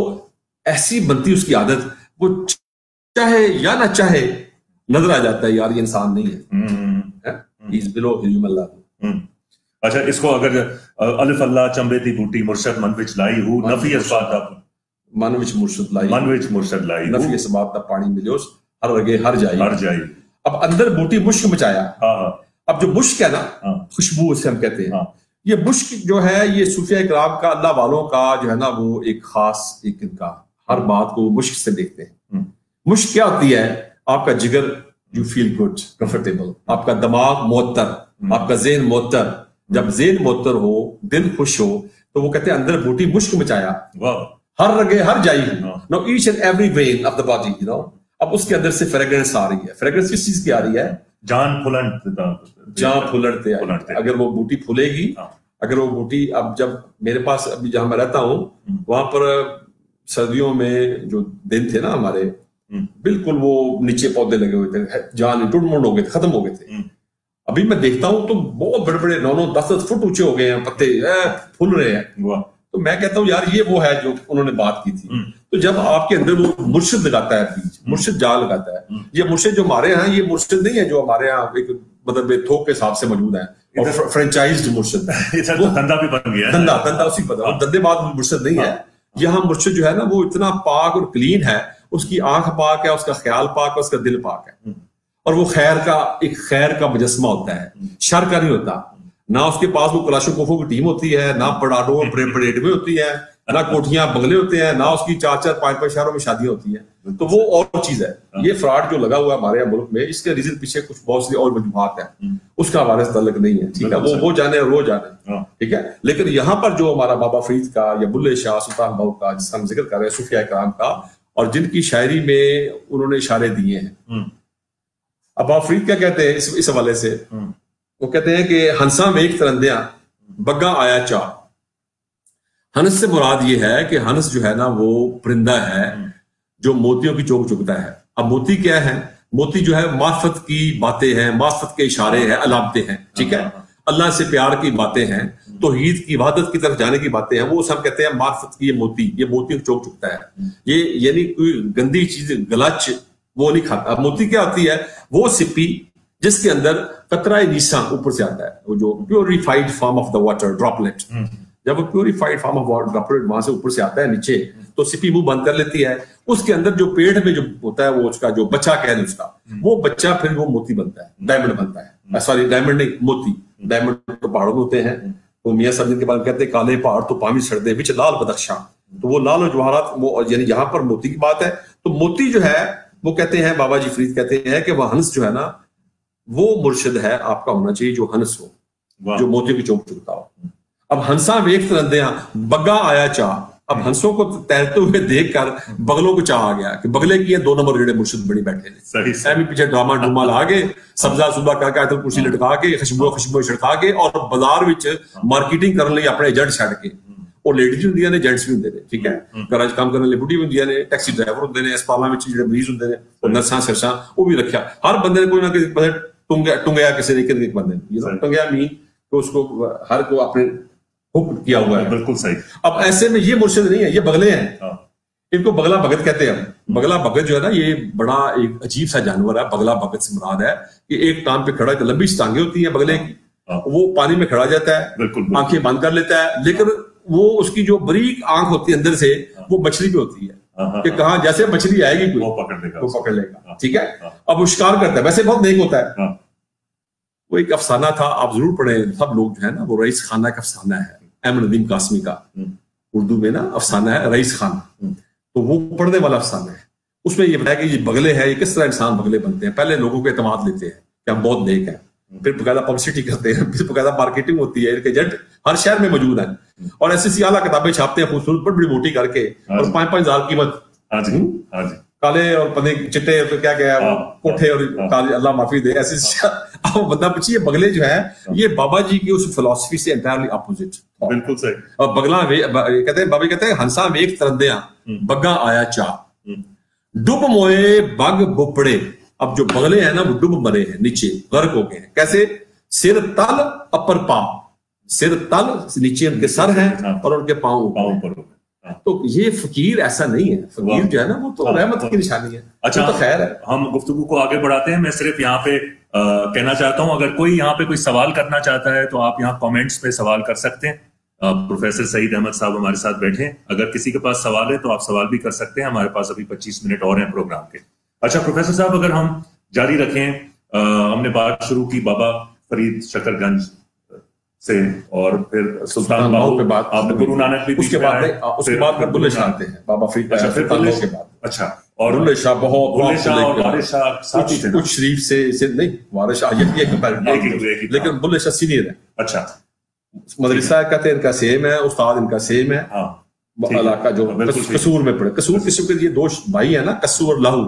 ایسی بنتی اس کی عادت, وہ چاہے یا نہ چاہے نظر آ جاتا ہے یار یہ انسان نہیں ہے, اچھا اس کو اگر الف اللہ چمبے دی بوٹی مرشد من وچ لائی ہو نفی اسباب دا من وچ مرشد لائی نفی اسباب دا پانی ملے اس ہر رگے ہر جائی. اب اندر بوٹی مشک مچایا. اب جو مشک ہے نا خوشبو اسے ہم کہتے ہیں, یہ مشک جو ہے یہ صوفیہ اکرام کا اللہ والوں کا جو ہے نا وہ ایک خاص ایک ان کا ہر بات کو مشک سے دیکھتے ہیں. مشک کیا ہوتی ہے؟ آپ کا جگر یو فیل گڈ کمفرٹیبل, آپ کا دماغ معطر, آپ کا ذہن معطر. جب ذہن معطر ہو دل خوش ہو تو وہ کہتے ہیں اندر بوٹی مشک مچایا ہر رگے ہر جائی. No each and every one of the body you know. اب اس کے اندر سے فریگرنس آ رہی ہے. فریگرنس کس چیز کی آ رہی ہے؟ جان پھولنتے. اگر وہ بوٹی پھولے گی, اگر وہ بوٹی, اب جب میرے پاس ابھی جہاں میں رہتا ہوں وہاں پر سردیوں میں جو دن تھے نا ہمارے بالکل وہ نیچے پودے لگے ہوئے تھے, جان ٹوٹ موڑ ہو گئے تھے, ختم ہو گئے تھے. ابھی میں دیکھتا ہوں تو بہت بڑے بڑے 9-10 فٹ اونچے ہو گئے ہیں, پتے پھول رہے ہیں. تو میں کہتا ہوں یار یہ وہ ہے جو انہوں نے بات کی تھی. تو جب آپ کے اندر وہ مرشد لگاتا ہے بیج, مرشد جال لگاتا ہے. یہ مرشد جو ہمارے یہاں یہ مرشد نہیں ہے جو ہمارے یہاں ایک مطلب تھوک کے حساب سے موجود ہے اور فرینچائزڈ مرشد دھندا بھی بن گیا, دھندا اسی پتا دندے بعد مرشد نہیں ہے. یہاں مرشد جو ہے نا وہ اتنا پاک اور کلین ہے, اس کی آنکھ پاک ہے, اس کا خیال پاک ہے, اس کا دل پاک ہے, اور وہ خیر کا مجسمہ ہوتا ہے, شر کا نہیں ہوتا. نہ اس کے پاس وہ کلاشنکوفوں کی ٹیم ہوتی ہے, نہ پڑاڈو پریڈ میں ہوتی ہے, نہ کوٹھیاں بنگلے ہوتے ہیں, نہ اس کی 4-5 شہروں میں شادیاں ہوتی ہیں. تو وہ اور چیز ہے. یہ فراڈ جو لگا ہوا ہے ہمارے ملک میں, اس کے ریزن پیچھے کچھ بہت سی اور وجوہات ہیں, اس کا ہمارے سے تعلق نہیں ہے. ٹھیک ہے, وہ جانے اور وہ جانے. ٹھیک ہے, لیکن یہاں پر جو ہمارا بابا فرید کا یا بلے شاہ سلطان بہو کا جس کا ہم ذکر کر رہے ہیں صوفیہ کرام کا, اور جن کی شاعری میں انہوں نے اشارے دیے ہیں. اب بابا فرید کیا کہتے ہیں اس حوالے سے؟ وہ کہتے ہیں کہ ہنساں ویک ترندیاں بگا آیا چاہ. ہنس سے مراد یہ ہے کہ ہنس جو ہے نا وہ پرندہ ہے جو موتیوں کی چوک چگتا ہے. اب موتی کیا ہے؟ موتی جو ہے معرفت کی باتیں ہیں, معرفت کے اشارے ہیں, علامتیں ہیں. ٹھیک ہے, اللہ سے پیار کی باتیں ہیں, توحید کی وحدت کی طرف جانے کی باتیں ہیں. وہ ہم کہتے ہیں معرفت کی یہ موتیوں کی چوک چگتا ہے. یہ یعنی کوئی گندی چیز گلچ وہ نہیں کھاتا. اب موتی کیا ہوتی ہے؟ وہ سپی جس کے اندر قطرہ نیسا اوپر سے آتا ہے, وہ جو purified form of the water droplet. جب وہ purified form of water droplet وہاں سے اوپر سے آتا ہے نیچے, تو سپی منہ بند کر لیتی ہے. اس کے اندر جو پیٹ میں جو ہوتا ہے وہ اس کا جو بچہ کہہ دیں اس کا, وہ بچہ پھر وہ موتی بنتا ہے, ڈائمنڈ بنتا ہے. سوری ڈائمنڈ نہیں, موتی. ڈائمنڈ تو پہاڑوں میں ہوتے ہیں. تو میاں صاحب جن کے بارے میں کہتے ہیں کالے پہاڑ تو پانی چھڑتے وچ لال بدخشاں. تو وہ لال و جواہرات وہ یعنی یہاں پر موتی کی بات ہے. تو موتی جو ہے وہ کہتے ہیں بابا جی فرید کہتے ہیں کہ وہ ہنس جو ہے نا وہ مرشد ہے آپ کا ہونا چاہیے جو ہنس ہو, جو موتیوں کی چوک چگتا ہو. اب ہنساں ویک ترندیاں بگا آیا چاہ. اب ہنسوں کو تیرتے ہوئے دیکھ کر بغلوں کو چاہ آ گیا کہ بغلے کی 2 نمبر جڑے مرشد بڑی بیٹھے ہیں. پیچھے ڈراما ڈوما لا کے سبزہ صبح کر کے آیت کرسی لٹکا کے خوشبو چھڑکا کے اور بازار وچ مارکیٹنگ کرنے لئی اپنے ایجنٹ چھڈ کے. اور لیڈیز بھی ہوندیاں نے, جینٹس بھی ہوندے نے. ٹھیک ہے, گھراں کام کرنے لئی بڈھی بھی ہوندیاں نے, ٹیکسی ڈرائیور ہوندے نے, اسپتالاں وچ جڑے مریض ہوندے نے, اور نرساں سرساں وہ بھی رکھیا. ہر بندے نے کوئی نہ کوئی پاسے ٹنگیا کسی نے بندے نے. ٹنگیا مین کہ اس کو ہر کو اپنے حکم کیا ہوا ہے. بالکل صحیح. اب ایسے میں یہ مرشد نہیں ہے, یہ بغلے ہیں. ان کو بغلا بھگت کہتے ہیں. بغلا بھگت جو ہے نا یہ بڑا ایک عجیب سا جانور ہے. بغلا بھگت سے مراد ہے کہ ایک ٹانگ پہ کھڑا, لمبی ٹانگیں ہوتی ہیں بغلے کی, وہ پانی میں کھڑا جاتا ہے, آنکھیں بند کر لیتا ہے, لیکن وہ اس کی جو بریک آنکھ ہوتی ہے اندر سے وہ مچھلی پہ ہوتی ہے کہ کہاں جیسے مچھلی آئے گی وہ پکڑ لے گا. ٹھیک ہے, اب وہ شکار کرتا ہے. ویسے بہت نیک ہوتا ہے. وہ ایک افسانہ تھا, آپ ضرور پڑھیں سب لوگ جو ہے نا. وہ رئیس خانہ کا افسانہ ہے احمد ندیم قاسمی کا, اردو میں نا افسانہ ہے رئیس خانہ. تو وہ پڑھنے والا افسانہ ہے. اس میں یہ بتایا کہ یہ بغلے ہیں, یہ کس طرح انسان بغلے بنتے ہیں. پہلے لوگوں کو اعتماد لیتے ہیں کہ ہم بہت نیک ہیں, پھر باقاعدہ پبلسٹی کرتے ہیں, پھر باقاعدہ مارکیٹنگ ہوتی ہے. ان کے ایجنٹ ہر شہر میں موجود ہیں, اور ایسی اعلیٰ کتابیں چھاپتے ہیں خوبصورت بڑی بڑی موٹی کر کے, اور 5-5 ہزار قیمت. کالے اور پنے چٹے کیا کیا کوٹھے اور کالے, اللہ معافی دے ایسے. اب بندہ پوچھیے بغلے جو ہے یہ بابا جی کی اس فلسفی سے انٹائرلی اپوزٹ. بالکل صحیح. اور بغلا کہتے ہیں, بابا کہتے ہیں ہنساں ویک ترندیاں بگا آیا چاہ ڈب موئے بگ بپڑے. اب جو بغلے ہیں نا وہ ڈب مرے ہیں, نیچے غرق ہو گئے ہیں. کیسے؟ سر تل اپر پا, سر تل نیچے ان کے سر ہیں اور ان کے پاؤں پر. تو یہ فقیر ایسا نہیں ہے، فقیر جو ہے نا وہ تو رحمت کی نشانی ہے. اچھا تو خیر ہے. ہم گفتگو کو آگے بڑھاتے ہیں. میں صرف یہاں پہ کہنا چاہتا ہوں اگر کوئی یہاں پہ کوئی سوال کرنا چاہتا ہے تو آپ یہاں کامنٹس پہ سوال کر سکتے ہیں. پروفیسر سعید احمد صاحب ہمارے ساتھ بیٹھے ہیں، اگر کسی کے پاس سوال ہے تو آپ سوال بھی کر سکتے ہیں. ہمارے پاس ابھی 25 منٹ اور ہیں پروگرام کے. اچھا پروفیسر صاحب اگر ہم جاری رکھیں، ہم نے بات شروع کی بابا فرید شکر گنج سے اور پھر سلطان باہو پہ بات، آپ نے گرو نانک بھی اس کے بعد بلے شاہ آتے ہیں، بابا فرید سلطان باہو کے بعد. اچھا اور بلے شاہ بہت بلے شاہ اور وارث شاہ ساتھ ہی تھے کچھ شریف سے نہیں، وارث شاہ لیکن بلے شاہ سینئر ہے. اچھا مدرسہ کہتے ہیں ان کا سیم ہے، استاد ان کا سیم ہے. علاقہ جو قصور میں پڑے، قصور قسم کے یہ دو بھائی ہیں نا، کسو اور لاہو.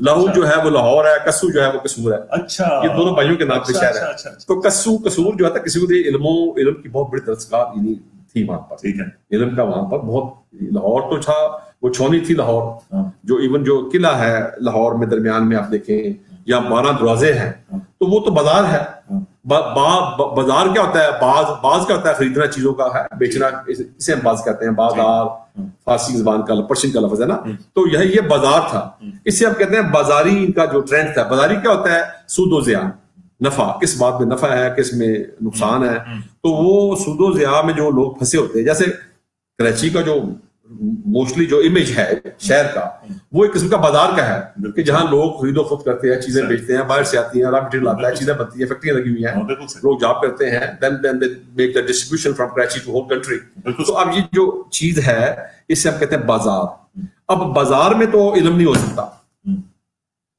لاہو جو ہے وہ لاہور ہے، کسو جو ہے وہ قصور ہے. اچھا یہ دونوں بھائیوں کے نام پہ شہر ہے. تو کسو قصور جو ہے نا، کسی کو علم کی بہت بڑی درسگاہ تھی وہاں پر. ٹھیک ہے. علم کا وہاں پر بہت، لاہور تو تھا، وہ چھونی تھی لاہور. جو ایون جو قلعہ ہے لاہور میں درمیان میں آپ دیکھیں، یا 12 دروازے ہیں، تو وہ تو بازار ہے. بازار کیا ہوتا ہے؟ باز کیا ہوتا ہے؟ خریدنا چیزوں کا ہے، بیچنا اسے ہم باز کہتے ہیں. بازار فارسی زبان کا پرشین کا لفظ ہے نا. تو یہ بازار تھا، اسے ہم کہتے ہیں بازاری کا جو ٹرینڈ تھا. بازاری کیا ہوتا ہے؟ سود و زیان، نفع، کس بات میں نفع ہے کس میں نقصان ہے. تو وہ سود و زیان میں جو لوگ پھنسے ہوتے ہیں، جیسے کراچی کا جو موسٹلی جو امیج ہے شہر کا، وہ ایک قسم کا بازار کا ہے کہ جہاں لوگ خرید و فروخت کرتے ہیں، چیزیں بیچتے ہیں، باہر سے آتی ہیں، را مٹیریل آتا ہے، چیزیں بنتی ہیں، فیکٹریاں لگی ہوئی ہیں، لوگ جاب کرتے ہیں. then they make the distribution from Karachi to whole country. تو اب یہ جو چیز ہے اس سے ہم کہتے ہیں بازار. اب بازار میں تو علم نہیں ہو سکتا،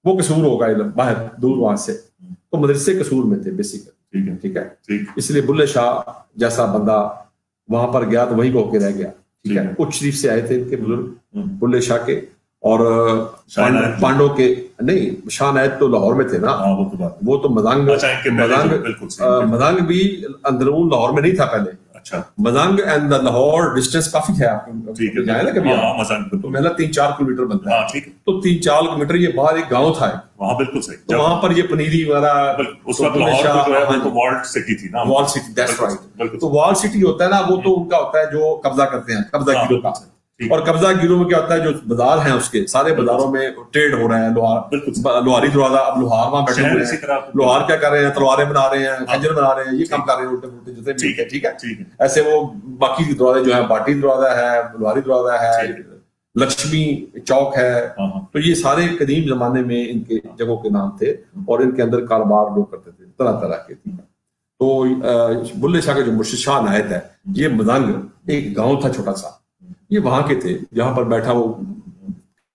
وہ قصور ہوگا علم باہر دور وہاں سے. تو مدرسے قصور میں تھے بیسیکلی. ٹھیک ہے. اس لیے بلے شاہ جیسا بندہ وہاں پر گیا تو وہیں کو ہو کے رہ گیا. ٹھیک ہے. کچھ شریف سے آئے تھے ان کے بزرگ بلے شاہ کے، اور پانڈو کے نہیں، شاہ نائد تو لاہور میں تھے نا، وہ تو مدنگ بھی اندرون لاہور میں نہیں تھا پہلے. مدنگ اینڈ لاہور ڈسٹینس کافی ہے، آپ جائیں نا کبھی، تو محلہ 3-4 کلومیٹر بنتا ہے. تو 3-4 کلومیٹر یہ باہر ایک گاؤں تھا وہاں. بالکل صحیح. تو وہاں پر یہ پنیری وغیرہ، وال سٹی. تو وال سٹی ہوتا ہے نا، وہ تو ان کا ہوتا ہے جو قبضہ کرتے ہیں، قبضہ گیروں کا. اور قبضہ گیروں میں کیا ہوتا ہے، جو بازار ہیں اس کے سارے بازاروں میں ٹریڈ ہو رہا ہے. لوہاری دروازہ، اب لوہار وہاں بیٹھے ہوئے ہیں، لوہار کیا کر رہے ہیں؟ تلواریں بنا رہے ہیں، خنجر بنا رہے ہیں، یہ کام کر رہے ہیں الٹے پلٹے جتنے بھی. ٹھیک ہے. ایسے وہ باقی دروازے جو ہے، باٹی دروازہ ہے، لوہاری دروازہ ہے، لکشمی چوک ہے. تو یہ سارے قدیم زمانے میں ان کے جگہوں کے نام تھے، اور ان کے اندر کاروبار لوگ کرتے تھے طرح طرح کے. تو بلے شاہ کا جو مرشد شاہ عنایت ہے، یہ مدنگ ایک گاؤں تھا چھوٹا سا، یہ وہاں کے تھے جہاں پر بیٹھا وہ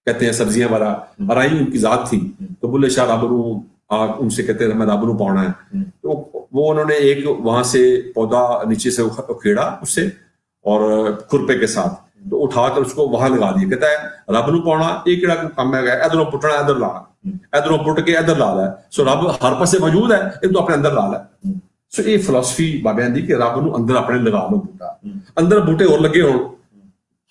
کہتے ہیں سبزیاں والا ارائی ان کی ذات تھی. تو بلے شاہ رابرو ان سے کہتے ہیں ہمیں رابرو پاؤنا ہے. تو وہ انہوں نے ایک وہاں سے پودا نیچے سے اکھیڑا اس سے، اور کھرپے کے ساتھ تو اٹھا کر اس کو وہاں لگا دیا. کہتا ہے رابرو پاؤنا ایک کیڑا کو کام میں گیا، ادھروں پٹنا ادھر لانا، ادھروں پٹ کے ادھر لا ہے. سو رب ہر پاسے موجود ہے، ایک تو اپنے اندر لا ہے. سو یہ فلسفی بابیاں دی کہ رب نو اندر اپنے لگا لو بوٹا. اندر بوٹے اور لگے ہو،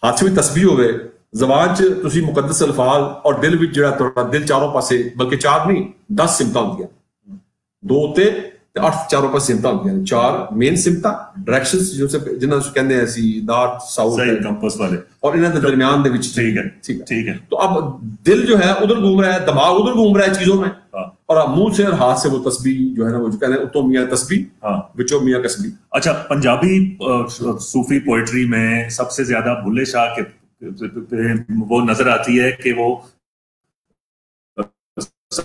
ہاتھ میں تسبیح ہوئے، زبان چ تسی مقدس الفاظ، اور دل وچ جڑا تہاڈا دل چاروں پاسے، بلکہ 4 نہیں 10 سمتاں ہوندیاں، 2 تے 8 چاروں پاسے سمتاں ہوندیاں. 4 مین سمتاں ڈائریکشنز جو جنہاں نوں کہندے ہیں اسی نارتھ ساؤتھ کمپس والے، اور انہاں دے درمیان دے وچ. ٹھیک ہے. تو اب دل جو ہے ادھر گھوم رہا ہے، دماغ ادھر گھوم رہا ہے چیزوں میں، اور منہ سے اور ہاتھ سے وہ تسبیح جو ہے نا، وہ جو کہتے ہیں اتو میاں تسبیح وچو میاں کسبی. اچھا پنجابی صوفی پوئٹری میں سب سے زیادہ بلے شاہ کے وہ نظر آتی ہے کہ وہ سب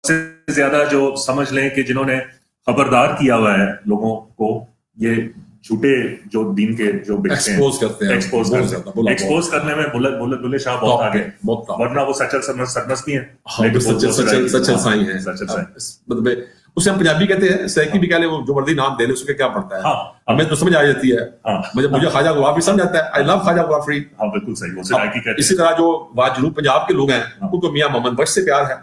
سے زیادہ جو سمجھ لیں کہ جنہوں نے خبردار کیا ہوا ہے لوگوں کو یہ جھوٹے جو دین کے جو ایکسپوز کرتے ہیں، ایکسپوز کرنے میں بلے شاہ بہت آگے، ورنہ وہ سچل سرمس بھی ہیں، سچل سائی ہیں. مطلب اسے ہم پنجابی کہتے ہیں، سیکی بھی کہہ لیں، وہ جو مردی نام دے لے اس کے کیا پڑتا ہے، ہمیں تو سمجھ آ جاتی ہے. مجھے خواجہ غلام بھی سمجھ آتا ہے، آئی لو خواجہ غلام فرید. بالکل صحیح. اسی طرح جو جنوب پنجاب کے لوگ ہیں ان کو میاں محمد بخش سے پیار ہے.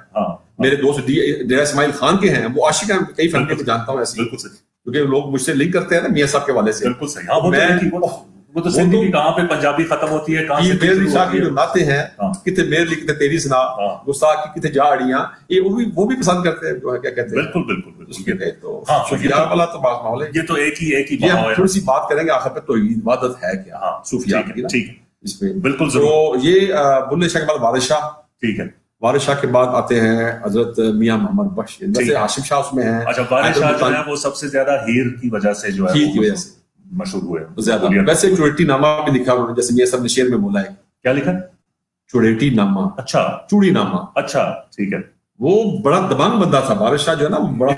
میرے دوست ڈیرہ اسماعیل خان کے ہیں، وہ عاشق ہیں، کئی فنکے کو جانتا ہوں ایسے، کیونکہ لوگ مجھ سے لنک کرتے ہیں نا میاں صاحب کے والے سے. وہ تو سندھی کی کہاں پہ پنجابی ختم ہوتی ہے, کہاں سے میرے علی شاہ کی جو نعتیں ہیں, کتنے میرے لیے کتنے تیری سنا, گستاخ کی کتنے جا اڑیاں, یہ وہ بھی پسند کرتے ہیں, جو ہے کیا کہتے ہیں. بالکل بالکل. تو صوفیاء والا تو بات معاملہ ہے, یہ تو ایک ہی یہ تھوڑی سی بات کریں گے آخر پہ توحید عبادت ہے کیا صوفیاء کی, ٹھیک ہے اس پہ بالکل. تو یہ بلے شاہ کے بعد وارث شاہ, ٹھیک ہے. وارث شاہ کے بعد آتے ہیں حضرت میاں محمد بخش, جیسے ہاشم شاہ اس میں ہیں. اچھا, وارث شاہ جو ہے وہ سب سے زیادہ ہیر کی وجہ سے جو ہے ہیر کی وجہ سے مشہور ہوئے زیادہ. ویسے چوڑیٹی نامہ بھی لکھا انہوں نے, جیسے میاں صاحب نے شعر میں بولا ہے. کیا لکھا؟ چوڑیٹی نامہ. اچھا, چوڑی نامہ. اچھا ٹھیک ہے. وہ بڑا دبنگ بندہ تھا وارث شاہ جو ہے نا, بڑا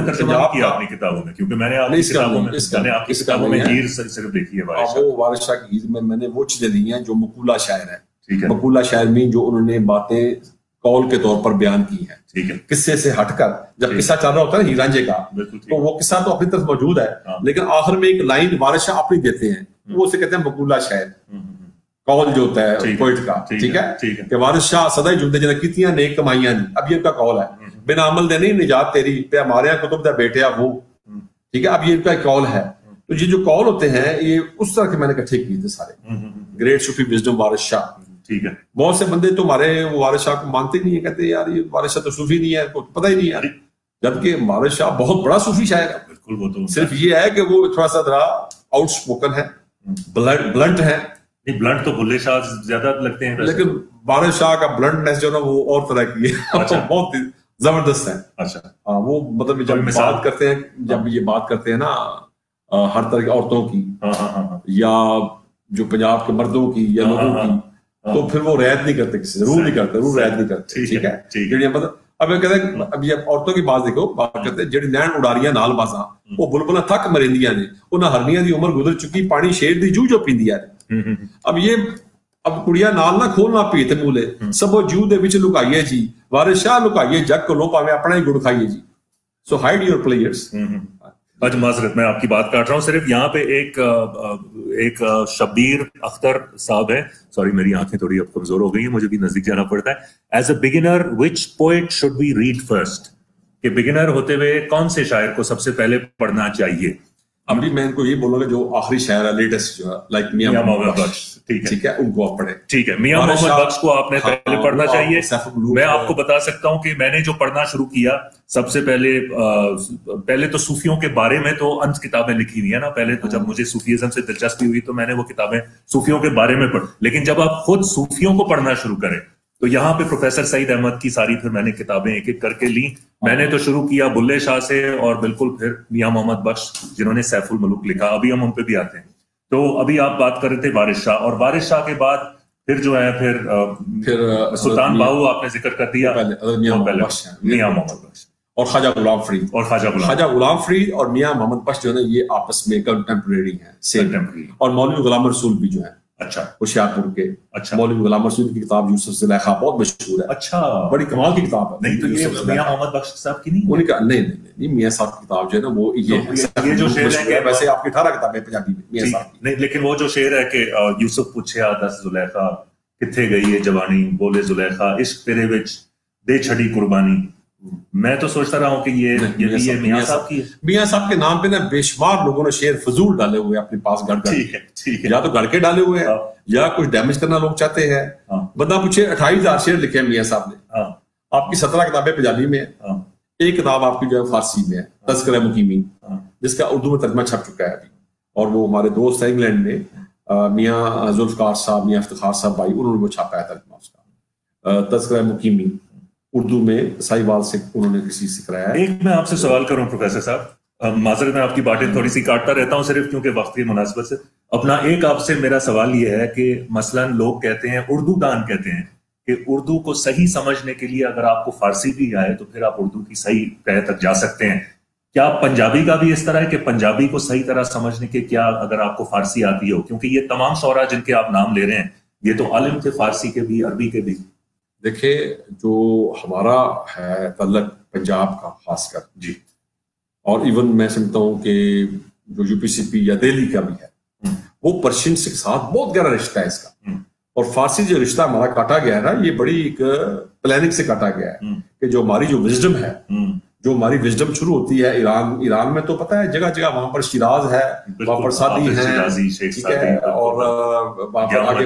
ترجمہ کیا اپنی کتابوں میں, کیونکہ میں نے آپ کی کتابوں میں ہیر صرف دیکھی ہے. وہ وارث شاہ کی ہیر میں نے وہ چیزیں لی ہیں جو مقولہ شاعر ہے. مقولہ شاعر میں جو انہوں نے باتیں قول کے طور پر بیان کی ہیں, ٹھیک ہے, قصے سے ہٹ کر. جب قصہ چل رہا ہوتا ہے نا ہیر رانجھے کا, تو وہ قصہ تو اپنی طرف موجود ہے, لیکن آخر میں ایک لائن وارث شاہ اپنی دیتے ہیں, وہ اسے کہتے ہیں مقولہ شاعر, قول جو ہوتا ہے پوئٹ کا. ٹھیک ہے کہ وارث شاہ سدائی جمدے جنہ کیتیاں نیک کمائیاں نہیں, اب یہ ان کا قول ہے. بنا عمل دے نہیں نجات تیری پہ ہمارے یہاں کتب دے بیٹے وہ, ٹھیک ہے, اب یہ ان کا قول ہے. تو یہ جو قول ہوتے ہیں یہ اس طرح کے میں نے اکٹھے کیے تھے سارے. گریٹ صوفی وزڈم وارث شاہ. ٹھیک ہے. بہت سے بندے تو ہمارے وارث شاہ کو مانتے نہیں ہے, کہتے ہیں یار یہ وارث شاہ تو صوفی نہیں ہے, پتہ ہی نہیں ہے, جبکہ وارث شاہ بہت بڑا صوفی شاعر ہے. بالکل, وہ تو صرف یہ ہے کہ وہ تھوڑا سا ذرا آؤٹ اسپوکن ہے, بلنٹ ہے. نہیں, بلنٹ تو بلے شاہ زیادہ لگتے ہیں, لیکن وارث شاہ کا بلنٹنس جو نا وہ اور طرح کی ہے, بہت زبردست ہے. اچھا, ہاں, وہ مطلب جب بات کرتے ہیں, جب یہ بات کرتے ہیں نا ہر طرح کی عورتوں کی یا جو پنجاب کے مردوں کی یا لوگوں کی, تو پھر وہ رعایت نہیں کرتے کسی, ضرور نہیں کرتے, ضرور رعایت نہیں کرتے. ٹھیک ہے, جڑی مطلب اب یہ کہتے ہیں, اب یہ عورتوں کی بات دیکھو, بات کرتے ہیں جڑی نین اڑاریاں نال بازاں, وہ بلبلاں تھک مریندیاں نے, انہاں ہرنیاں دی عمر گزر چکی, پانی شیر دی جو پیندیاں نے. اب کڑیاں نال نہ کھولنا پیتے مولے, سبو جو دے وچ لکائیے جی, وارث شاہ لکائیے جگ کو لو پاویں اپنا ہی گڑ کھائیے جی. سو ہائڈ یور پلیئرز. آج معذرت میں آپ کی بات کاٹ رہا ہوں, صرف یہاں پہ ایک شبیر اختر صاحب ہے, سوری میری آنکھیں تھوڑی اب کمزور ہو گئی ہیں, مجھے بھی نزدیک جانا پڑتا ہے. As a beginner which poet should we read first, کہ بگنر ہوتے ہوئے کون سے شاعر کو سب سے پہلے پڑھنا چاہیے؟ ابھی میں ان کو یہ بولوں گا جو آخری شاعر ہے لیٹسٹ جو ہے لائک میاں محمد بخش, ٹھیک ہے, ان کو آپ پڑھیں. ٹھیک ہے, میاں محمد بخش کو آپ نے پہلے پڑھنا چاہیے. میں آپ کو بتا سکتا ہوں کہ میں نے جو پڑھنا شروع کیا سب سے پہلے تو صوفیوں کے بارے میں تو انت کتابیں لکھی ہوئی ہیں نا. پہلے تو جب مجھے صوفیزم سے دلچسپی ہوئی تو میں نے وہ کتابیں صوفیوں کے بارے میں پڑھی, لیکن جب آپ خود صوفیوں کو پڑھنا شروع کریں تو یہاں پہ پروفیسر سعید احمد کی ساری پھر میں نے کتابیں ایک ایک کر کے لی. میں نے تو شروع کیا بلے شاہ سے, اور بالکل پھر میاں محمد بخش جنہوں نے سیف الملوک لکھا, ابھی ہم ان پہ بھی آتے ہیں. تو ابھی آپ بات کر رہے تھے وارث شاہ, اور وارث شاہ کے بعد پھر جو ہے پھر سلطان باہو آپ نے ذکر کر دیا, میاں محمد بخش اور خواجہ غلام فرید. اور خواجہ غلام فرید اور میاں محمد بخش جو ہے نا یہ آپس میں کنٹمپریری ہیں. اور مولوی غلام رسول بھی جو ہے اچھا ہوشیار پور کے, مولوی غلام رسول کی کتاب یوسف زلیخا بہت مشہور ہے. اچھا, بڑی کمال کی کتاب ہے. نہیں تو یہ میاں محمد بخش صاحب کی نہیں, ان کا نہیں, میاں صاحب کی کتاب جو ہے نا وہ یہ جو شعر ہے, ویسے آپ کی 18 کتابیں پنجابی میں میاں صاحب کی نہیں, لیکن وہ جو شعر ہے کہ یوسف پوچھیا دس زلیخا کتھے گئی ہے جوانی, بولے زلیخا عشق تیرے وچ دے چھڑی قربانی. میں تو سوچتا رہا ہوں کہ یہ میاں صاحب کی ہے. میاں صاحب کے نام پہ نا بے شمار لوگوں نے شعر فضول ڈالے ہوئے اپنے پاس گھڑ کر, یا تو گھڑ کے ڈالے ہوئے ہیں یا کچھ ڈیمیج کرنا لوگ چاہتے ہیں. بندہ پوچھے 28,000 شعر لکھے ہیں میاں صاحب نے, آپ کی 17 کتابیں پنجابی میں ہیں, ایک کتاب آپ کی جو ہے فارسی میں ہے تذکرہ مقیمی, جس کا اردو میں ترجمہ چھپ چکا ہے ابھی. اور وہ ہمارے دوست ہیں انگلینڈ میں, میاں ذوالفقار صاحب, میاں افتخار صاحب بھائی, انہوں نے وہ چھاپا ہے ترجمہ اس کا, تذکرہ مقیمی اردو میں سائیوال سے انہوں نے کسی سے کرایا ہے. ایک میں آپ سے سوال کروں پروفیسر صاحب, معذرت میں آپ کی باتیں تھوڑی سی کاٹتا رہتا ہوں صرف کیونکہ وقت کی مناسبت سے. اپنا ایک آپ سے میرا سوال یہ ہے کہ مثلا لوگ کہتے ہیں, اردو دان کہتے ہیں کہ اردو کو صحیح سمجھنے کے لیے اگر آپ کو فارسی بھی آئے تو پھر آپ اردو کی صحیح تہ تک جا سکتے ہیں. کیا پنجابی کا بھی اس طرح ہے کہ پنجابی کو صحیح طرح سمجھنے کے کیا اگر آپ کو فارسی آتی ہو, کیونکہ یہ تمام شعراء جن کے آپ نام لے رہے ہیں یہ تو عالم تھے فارسی کے بھی عربی کے بھی. دیکھیں جو ہمارا ہے تعلق پنجاب کا خاص کر جی, اور ایون میں سمجھتا ہوں کہ جو یو پی سی پی یا دہلی کا بھی ہے وہ پرشین کے ساتھ بہت گہرا رشتہ ہے اس کا. اور فارسی جو رشتہ ہمارا کاٹا گیا ہے نا, یہ بڑی ایک پلاننگ سے کاٹا گیا ہے کہ جو ہماری جو وزڈم ہے جو ہماری وزڈم شروع ہوتی ہے ایران میں تو پتہ ہے جگہ جگہ وہاں پر شیراز ہے, وہاں پر سعدی ہیں, ٹھیک ہے, اور وہاں پر آگے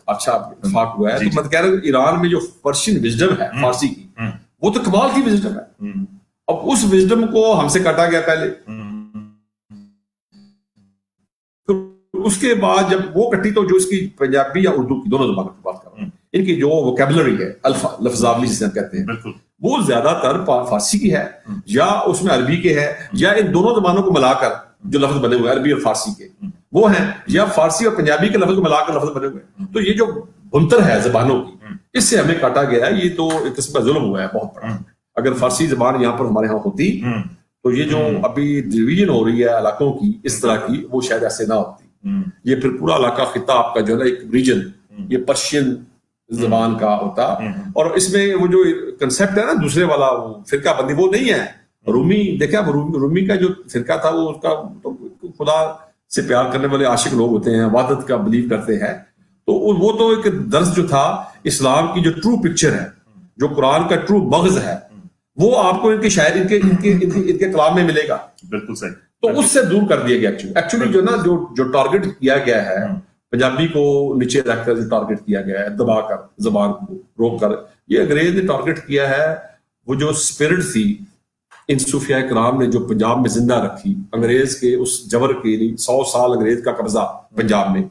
اچھا اتفاق ہوا ہے. تو میں کہہ رہا ہوں ایران میں جو پرشین وزڈم ہے فارسی کی, وہ تو کمال کی وزڈم ہے. اب اس وزڈم کو ہم سے کاٹا گیا پہلے, اس کے بعد جب وہ کٹی تو جو اس کی پنجابی یا اردو کی دونوں زبانوں کی بات کر رہا ہوں, ان کی جو ووکیبلری ہے لفظاولی جسے ہم کہتے ہیں, وہ زیادہ تر فارسی کی ہے یا اس میں عربی کے ہے, یا ان دونوں زبانوں کو ملا کر جو لفظ بنے ہوئے عربی اور فارسی کے وہ ہیں, یا فارسی اور پنجابی کے لفظ کو ملا کر لفظ بنے ہوئے. تو یہ جو بنتر ہے زبانوں کی, اس سے ہمیں کاٹا گیا ہے. یہ تو ایک قسم کا ظلم ہوا ہے بہت بڑا. اگر فارسی زبان یہاں پر ہمارے ہاں ہوتی تو یہ جو ابھی ڈویژن ہو رہی ہے علاقوں کی اس طرح کی, وہ شاید ایسے نہ ہوتی. یہ پھر پورا علاقہ خطہ آپ کا جو ہے نا ایک ریجن یہ پرشین زبان کا ہوتا. اور اس میں وہ جو کنسپٹ ہے نا دوسرے والا فرقہ بندی, وہ نہیں ہے. رومی دیکھیں, رومی کا جو فرقہ تھا وہ اس کا خدا سے پیار کرنے والے عاشق لوگ ہوتے ہیں, وحدت کا بلیو کرتے ہیں. تو وہ تو ایک درس جو تھا اسلام کی جو ٹرو پکچر ہے, جو قرآن کا ٹرو مغز ہے, وہ آپ کو ان کے شاعر ان کے کلام میں ملے گا. بالکل صحیح. تو اس سے دور کر دیا گیا. ایکچولی جو نا جو ٹارگٹ کیا گیا ہے پنجابی کو نیچے رکھ کر, جو ٹارگٹ کیا گیا ہے دبا کر زبان کو روک کر, یہ انگریز نے ٹارگٹ کیا ہے. وہ جو اسپرٹ تھی ان صوفیاء کرام نے جو پنجاب میں زندہ رکھی, انگریز کے اس جبر کے لیے 100 سال انگریز کا قبضہ پنجاب میں,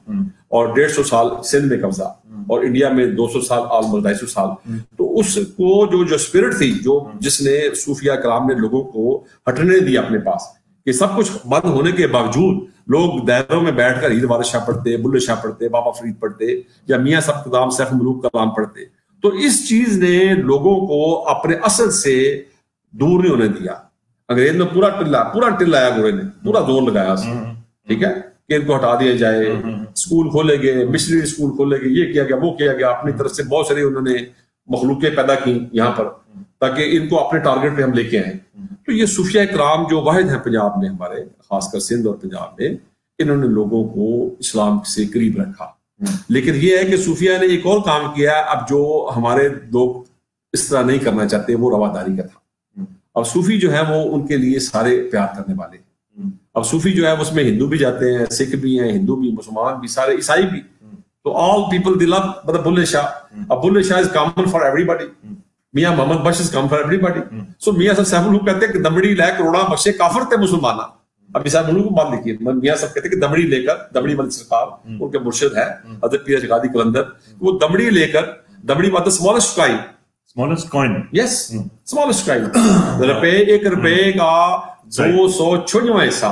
اور 150 سال سندھ میں قبضہ, اور انڈیا میں 200 سال آلموسٹ 250 سال. تو اس کو جو اسپرٹ تھی جس نے صوفیاء کرام نے لوگوں کو ہٹنے دیا اپنے پاس, کہ سب کچھ بند ہونے کے باوجود لوگ دائروں میں بیٹھ کر عید وارث شاہ پڑھتے, بلے شاہ پڑھتے, بابا فرید پڑھتے, یا میاں صاحب قدام سیف ملوک کلام پڑھتے. تو اس چیز نے لوگوں کو اپنے اصل سے دور نہیں ہونے دیا. انگریز نے پورا ٹلا آیا, گورے نے پورا زور لگایا اس میں, ٹھیک ہے, کہ ان کو ہٹا دیا جائے. اسکول کھولے گئے, مشنری اسکول کھولے گئے, یہ کیا گیا, وہ کیا گیا. اپنی طرف سے بہت ساری انہوں نے مخلوقیں پیدا کی یہاں پر, تاکہ ان کو اپنے ٹارگٹ پہ ہم لے کے آئیں. تو یہ صوفیاء کرام جو واحد ہیں پنجاب میں ہمارے, خاص کر سندھ اور پنجاب میں, انہوں نے لوگوں کو اسلام سے قریب رکھا. لیکن یہ ہے کہ صوفیاء نے ایک اور کام کیا, اب جو ہمارے لوگ اس طرح نہیں کرنا چاہتے, وہ رواداری کا تھا. اب صوفی جو ہے وہ ان کے لیے سارے پیار کرنے والے ہیں. اب صوفی جو ہے اس میں ہندو بھی جاتے ہیں, سکھ بھی ہیں, ہندو بھی, مسلمان بھی, سارے عیسائی بھی. تو آل پیپل دی لو مطلب بلے شاہ. اب Bulleh Shah is common for everybody. Mian Muhammad Bakhsh is common for everybody. So Mian صاحب صاحب لوگ کہتے ہیں کہ دمڑی لے کروڑا بخشے کافر تھے مسلمانہ. اب صاحب لوگوں کو بات لکھیے, میاں صاحب کہتے ہیں کہ دمڑی لے کر, دمڑی والی سرکار ان کے مرشد ہے حضرت پیر اشغالی قلندر, وہ دمڑی لے کر, دمڑی مطلب اسمالسٹ کائن, smallest coin, yes, smallest coin, ایک روپے کا 296 حصہ.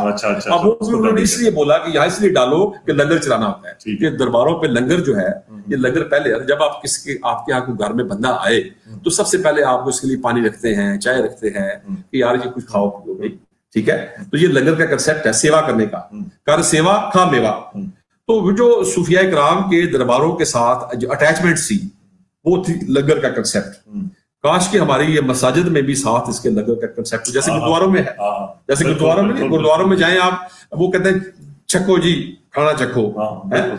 اب وہ انہوں نے اس لیے بولا کہ یہاں اس لیے ڈالو کہ لنگر چلانا ہوتا ہے. کہ درباروں پہ لنگر جو ہے, یہ لنگر پہلے جب آپ آپ کے یہاں کوئی گھر میں بندہ آئے تو سب سے پہلے آپ اس کے لیے پانی رکھتے ہیں, چائے رکھتے ہیں, کہ یار یہ کچھ کھاؤ پیو بھائی, ٹھیک ہے. تو یہ لنگر کا کنسیپٹ ہے سیوا کرنے کا, کر سیوا کھا میوا. تو جو صوفیاء کرام کے درباروں کے ساتھ جو اٹیچمنٹ تھی وہ تھی لنگر کا کنسیپٹ. کاش کہ ہماری یہ مساجد میں بھی ساتھ اس کے لنگر کا کنسیپٹ جیسے گردواروں میں ہے. جیسے گردواروں میں جائیں آپ, وہ کہتے ہیں چکھو جی کھانا چکھو.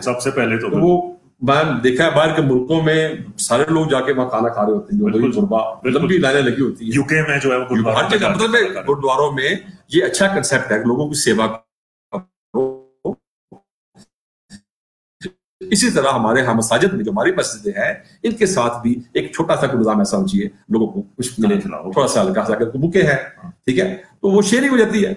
سب سے پہلے تو وہ میں دیکھا ہے باہر کے ملکوں میں سارے لوگ جا کے وہاں کھانا کھا رہے ہوتے ہیں, جو لمبی لائنیں لگی ہوتی ہیں. یوکے میں جو ہے ہر جگہ مطلب گردواروں میں یہ اچھا کنسیپٹ ہے لوگوں کی سیوا. اسی طرح ہمارے ہاں مساجد میں جو ہماری مسجدیں ہیں ان کے ساتھ بھی ایک چھوٹا سا نظام ایسا ہونا چاہیے, لوگوں کو کچھ ملے, تھوڑا سا ہلکا سا بھوکے ہیں, ٹھیک ہے, تو وہ شیئرنگ ہو جاتی ہے,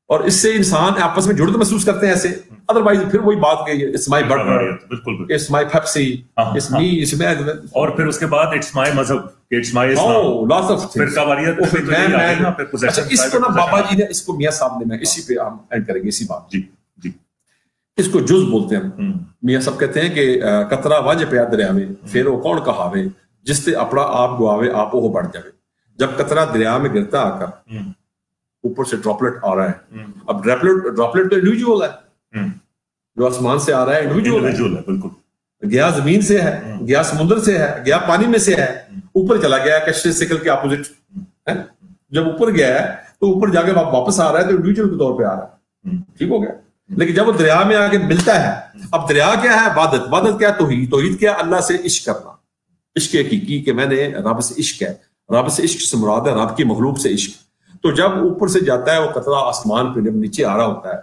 اور اس سے انسان آپس میں جڑت محسوس کرتے ہیں ایسے. ادروائز پھر وہی بات کہ it's my burger, it's my Pepsi, it's me, it's me, اور پھر اس کے بعد اٹس مائی مذہب, it's my Islam, lots of فرقہ واریت. اچھا, اس کو نا بابا جی نے, اس کو میاں صاحب نے, میں اسی پہ ہم اینڈ کریں گے اسی بات. جی جی, اس کو جز بولتے ہیں. میاں صاحب کہتے ہیں کہ قطرہ وج پیا دریا میں پھر وہ کون کہاوے, جس سے اپنا آپ گواوے آپ وہ بڑھ جاوے. جب قطرہ دریا میں گرتا آ کر اوپر سے ڈراپلٹ آ رہا ہے, اب ڈراپلٹ تو انڈیویجول ہے, جو آسمان سے آ رہا ہے انڈیویجول ہے, بالکل, گیا زمین سے ہے, گیا سمندر سے ہے, گیا پانی میں سے ہے, اوپر چلا گیا کشتی سیکل کے اپوزٹ. جب اوپر گیا ہے تو اوپر جا کے واپس آ رہا ہے تو انڈیویجول کے طور پہ آ رہا ہے, ٹھیک ہو گیا. لیکن جب وہ دریا میں آگے ملتا ہے, اب دریا کیا ہے, وحدت. وحدت کیا, توحید. توحید کیا, اللہ سے عشق کرنا, عشق حقیقی کہ میں نے رب سے عشق ہے. رب سے عشق سے مراد ہے رب کی مخلوق سے عشق. تو جب اوپر سے جاتا ہے وہ قطرہ آسمان پہ جب نیچے آ رہا ہوتا ہے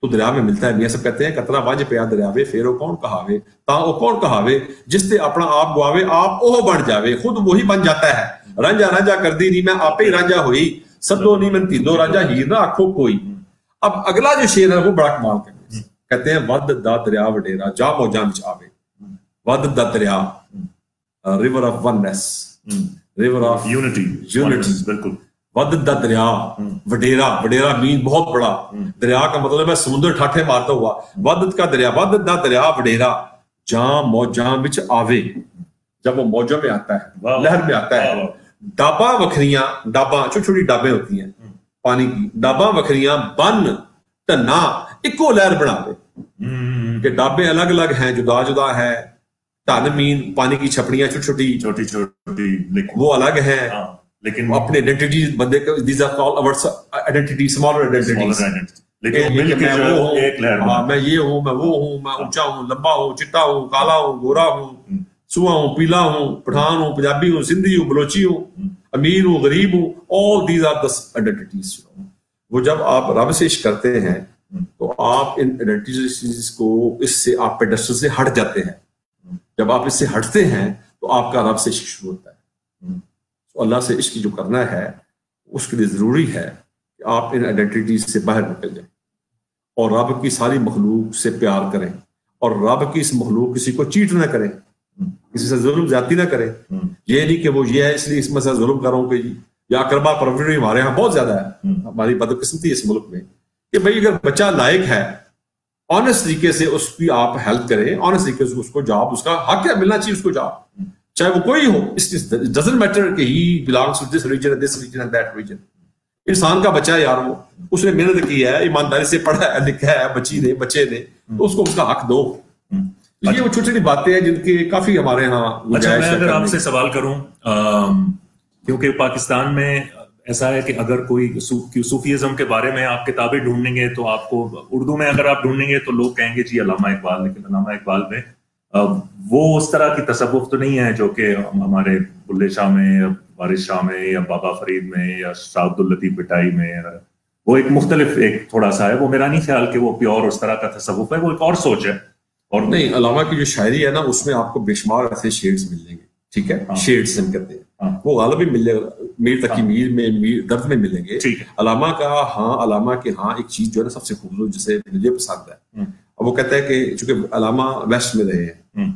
تو دریا میں ملتا ہے. میاں صاحب کہتے ہیں قطرہ وانج پیا دریاوے پھر وہ کون کہاوے تا وہ کون کہاوے جس تے اپنا آپ گواوے آپ وہ بن جاوے. خود وہی بن جاتا ہے. رانجا رانجا کر دی نہیں میں آپ ہی رانجا ہوئی سدو نہیں من تیندو رانجا ہیر نہ آنکھوں کوئی. اب اگلا جو شعر ہے وہ بڑا کمال کرتے ہیں. کہتے ہیں ود دا دریا وڈیرا جا موجاں وچ آوے. ود دا دریا river of oneness river of unity بالکل. ود دا دریا وڈیرا وڈیرا مین بہت بڑا. دریا کا مطلب ہے سمندر ٹھاٹھے مارتا ہوا. ود کا دریا ود دا دریا وڈیرا جاں موجاں وچ آوے. جب وہ موجوں میں آتا ہے لہر میں آتا ہے. ڈاباں وکھریاں ڈاباں چھوٹی چھوٹی ڈابیں ہوتی ہیں پانی کی. ڈاباں وکھریاں بن ٹنا اکو لہر بنا دے. کہ ڈابے الگ الگ ہیں جدا جدا ہے. ٹن مین پانی کی چھپڑیاں چھوٹی چھوٹی وہ الگ ہیں لیکن اپنے آئیڈینٹی بندے کا دیز آر کال اور آئیڈینٹی اسمالر آئیڈینٹیز. لیکن میں یہ ہوں میں وہ ہوں میں اونچا ہوں لمبا ہوں چٹا ہوں کالا ہوں گورا ہوں سوا ہوں پیلا ہوں پٹھان ہوں پنجابی ہوں سندھی ہوں بلوچی ہوں امیر ہوں غریب ہوں. all these are the identities. وہ جب آپ رب سے عشق کرتے ہیں تو آپ ان آئیڈینٹیز کو اس سے آپ پیڈسٹل سے ہٹ جاتے ہیں. جب آپ اس سے ہٹتے ہیں تو آپ کا رب سے عشق شروع ہوتا ہے. تو اللہ سے عشق جو کرنا ہے اس کے لیے ضروری ہے کہ آپ ان آئیڈینٹیز سے باہر نکل جائیں اور رب کی ساری مخلوق سے پیار کریں اور رب کی اس مخلوق کسی کو چیٹ نہ کریں کسی سے ظلم زیادتی نہ کریں. یہ نہیں کہ وہ یہ ہے اس لیے اس میں سے ظلم کروں کہ یا اقربا پروری ہمارے یہاں بہت زیادہ ہے. ہماری بدقسمتی اس ملک میں کہ بھائی اگر بچہ لائق ہے آنےسٹ طریقے سے اس کی آپ ہیلپ کریں آنےسٹ طریقے سے اس کو جاب اس کا حق ہے ملنا چاہیے اس کو جاب چاہے وہ کوئی ہو. ڈزنٹ میٹر کہ he belongs to this region this region and that region. انسان کا بچہ ہے یار وہ اس نے محنت کی ہے ایمانداری سے پڑھا ہے لکھا ہے بچی نے بچے نے تو اس کو اس کا حق دو. یہ وہ چھوٹی چھوٹی باتیں ہیں جن کے کافی ہمارے یہاں. اچھا میں اگر آپ سے سوال کروں کیونکہ پاکستان میں ایسا ہے کہ اگر کوئی صوفیزم کے بارے میں آپ کتابیں ڈھونڈیں گے تو آپ کو اردو میں اگر آپ ڈھونڈیں گے تو لوگ کہیں گے جی علامہ اقبال. لیکن علامہ اقبال میں وہ اس طرح کی تصوف تو نہیں ہے جو کہ ہمارے بلے شاہ میں یا وارث شاہ میں یا بابا فرید میں یا شاہ عبد اللطیف بٹائی میں. وہ ایک مختلف ایک تھوڑا سا ہے. وہ میرا نہیں خیال کہ وہ پیور اس طرح کا تصوف ہے. وہ ایک اور سوچ ہے. اور نہیں علامہ کی جو شاعری ہے نا اس میں آپ کو بے شمار ایسے شیڈز مل جائیں گے. ٹھیک ہے شیڈز ہم کہتے ہیں وہ غالب مل جائے گا. میر تقی میر میں درد میں ملیں گے. علامہ کا ہاں علامہ کے ہاں ایک چیز جو ہے نا سب سے خوبصورت جسے مجھے پسند ہے اور وہ کہتا ہے کہ چونکہ علامہ ویسٹ میں رہے ہیں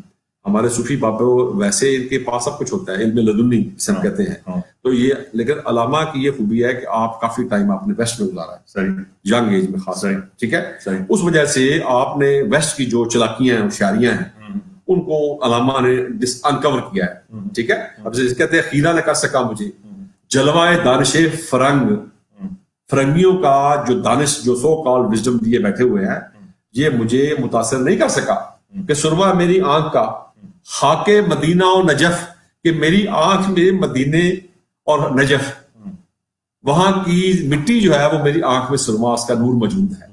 ہمارے صوفی بابے ویسے ان کے پاس سب کچھ ہوتا ہے علم لدنی جسے ہم کہتے ہیں تو یہ لیکن علامہ کی یہ خوبی ہے کہ آپ کافی ٹائم آپ نے ویسٹ میں گزارا ہے ینگ ایج میں خاص. ٹھیک ہے اس وجہ سے آپ نے ویسٹ کی جو چلاکیاں ہیں شاعریاں ہیں ان کو علامہ نے انکور کیا ہے. ٹھیک ہے اب کہتے ہیں خیرہ نہ کر سکا مجھے جلوائے دانش فرنگ. فرنگیوں کا جو دانش جو سو کال وزڈم دیے بیٹھے ہوئے ہیں یہ مجھے متاثر نہیں کر سکا کہ سرما میری آنکھ کا خاک مدینہ و نجف کہ میری آنکھ میں مدینے اور نجف وہاں کی مٹی جو ہے وہ میری آنکھ میں سرما اس کا نور موجود ہے.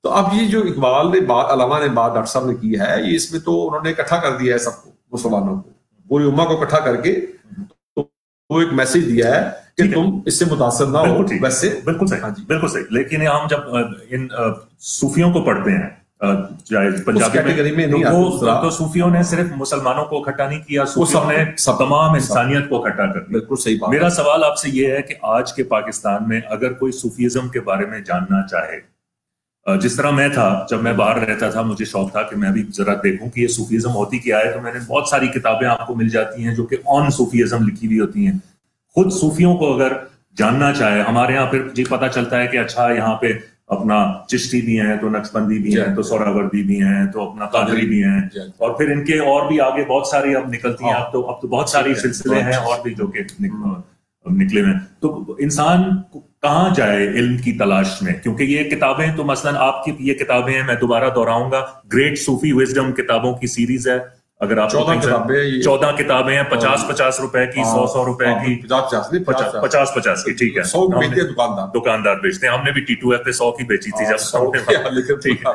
تو اب یہ جو اقبال نے بات علامہ نے بات ڈاکٹر صاحب نے کی ہے یہ اس میں تو انہوں نے اکٹھا کر دیا ہے سب کو مسلمانوں کو پوری امہ کو اکٹھا کر کے وہ ایک میسج دیا ہے کہ تم اس سے متاثر نہ ہو. ویسے بالکل صحیح بالکل صحیح. لیکن ہم جب ان صوفیوں کو پڑھتے ہیں پنجابی میں تو صوفیوں نے صرف مسلمانوں کو اکٹھا نہیں کیا صوفیوں نے تمام انسانیت کو اکٹھا کر دیا. بالکل صحیح بات. میرا سوال آپ سے یہ ہے کہ آج کے پاکستان میں اگر کوئی صوفیزم کے بارے میں جاننا چاہے جس طرح میں تھا جب میں باہر رہتا تھا مجھے شوق تھا کہ میں بھی ذرا دیکھوں کہ یہ صوفیزم ہوتی کیا ہے تو میں نے بہت ساری کتابیں آپ کو مل جاتی ہیں جو کہ آن صوفیزم لکھی ہوئی ہوتی ہیں. خود صوفیوں کو اگر جاننا چاہے ہمارے یہاں پھر جی پتہ چلتا ہے کہ اچھا یہاں پہ اپنا چشتی بھی ہیں تو نقشبندی بھی ہیں تو سہراوردی بھی ہیں تو اپنا قادری بھی ہیں اور پھر ان کے اور بھی آگے بہت ساری اب نکلتی ہیں. اب تو بہت ساری سلسلے ہیں اور بھی جو کہ نکلے ہوئے. تو انسان کہاں جائے علم کی تلاش میں کیونکہ یہ کتابیں تو مثلاً آپ کی یہ کتابیں ہیں میں دوبارہ دہراؤں گا گریٹ صوفی وزڈم کتابوں کی سیریز ہے. اگر آپ 14 کتابیں ہیں 50 روپے کی 100 روپے کی 50 کی. ٹھیک ہے دکاندار بیچتے ہیں. ہم نے بھی T2F پہ 100 کی بیچی تھی جب. ٹھیک ہے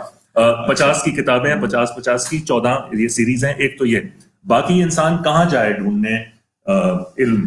50 کی کتابیں ہیں 50 کی 14 یہ سیریز ہیں. ایک تو یہ باقی انسان کہاں جائے ڈھونڈنے علم.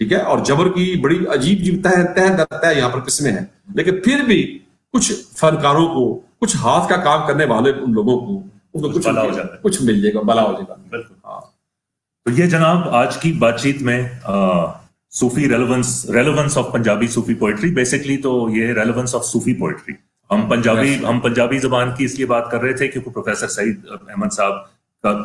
ٹھیک ہے, اور جبر کی بڑی عجیب عجیب تہ یہاں پر قسمیں ہیں, لیکن پھر بھی کچھ فنکاروں کو, کچھ ہاتھ کا کام کرنے والے ان لوگوں کو کچھ مل جائے گا, بلا ہو جائے گا. بالکل. تو یہ جناب آج کی بات چیت میں Sufi relevance of Punjabi Sufi poetry. Basically تو یہ ریلیونس آف صوفی پوئٹری. ہم پنجابی زبان کی اس لیے بات کر رہے تھے کیونکہ پروفیسر سعید احمد صاحب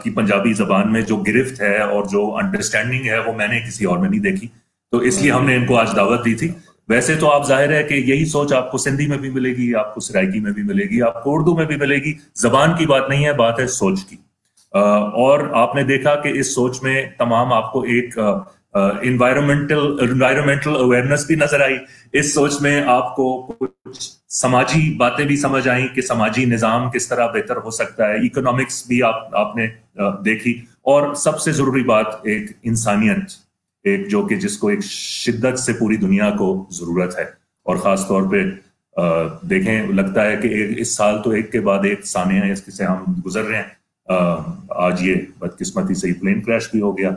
کی پنجابی زبان میں جو گرفت ہے اور جو انڈرسٹینڈنگ ہے وہ میں نے کسی اور میں نہیں دیکھی, تو اس لیے ہم نے ان کو آج دعوت دی تھی. ویسے تو آپ ظاہر ہے کہ یہی سوچ آپ کو سندھی میں بھی ملے گی, آپ کو سرائکی میں بھی ملے گی, آپ کو اردو میں بھی ملے گی. زبان کی بات نہیں ہے, بات ہے سوچ کی. اور آپ نے دیکھا کہ اس سوچ میں تمام آپ کو ایک انوائرمنٹل اویئرنیس بھی نظر آئی. اس سوچ میں آپ کو کچھ سماجی باتیں بھی سمجھ آئیں کہ سماجی نظام کس طرح بہتر ہو سکتا ہے. اکنامکس بھی آپ نے دیکھی, اور سب سے ضروری بات ایک انسانیت, ایک جو کہ جس کو ایک شدت سے پوری دنیا کو ضرورت ہے. اور خاص طور پہ دیکھیں, لگتا ہے کہ اس سال تو ایک کے بعد ایک سانحہ اس سے ہم گزر رہے ہیں. آج یہ بدقسمتی سے پلین کریش بھی ہو گیا,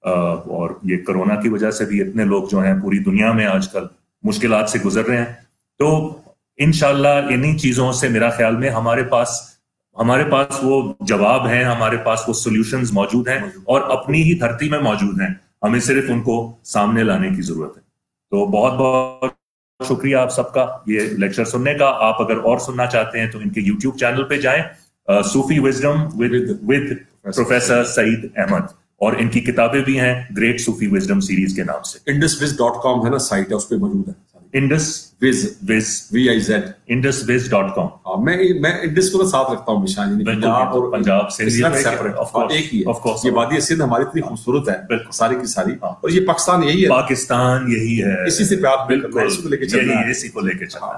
اور یہ کرونا کی وجہ سے بھی اتنے لوگ جو ہیں پوری دنیا میں آج کل مشکلات سے گزر رہے ہیں. تو انشاءاللہ انہی چیزوں سے میرا خیال میں ہمارے پاس وہ جواب ہیں, ہمارے پاس وہ سولوشنز موجود ہیں, اور اپنی ہی دھرتی میں موجود ہیں. ہمیں صرف ان کو سامنے لانے کی ضرورت ہے. تو بہت بہت شکریہ آپ سب کا یہ لیکچر سننے کا. آپ اگر اور سننا چاہتے ہیں تو ان کے یوٹیوب چینل پہ جائیں, صوفی وزڈم ود پروفیسر سعید احمد, اور ان کی کتابیں بھی ہیں گریٹ صوفی وزڈم سیریز کے نام سے. induswiz.com ہے نا سائٹ ہے, اس پہ موجود ہے. induswiz.com. میں انڈس کو ساتھ رکھتا ہوں ہمیشہ, پنجاب یہ وادی سندھ ہماری اتنی خوبصورت ہے ساری کی ساری, اور یہ پاکستان یہی ہے, پاکستان یہی ہے, اسی سے پیار, بالکل اسی کو لے کے چلنا ہے.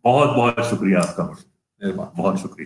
بہت بہت شکریہ آپ کا, بہت شکریہ.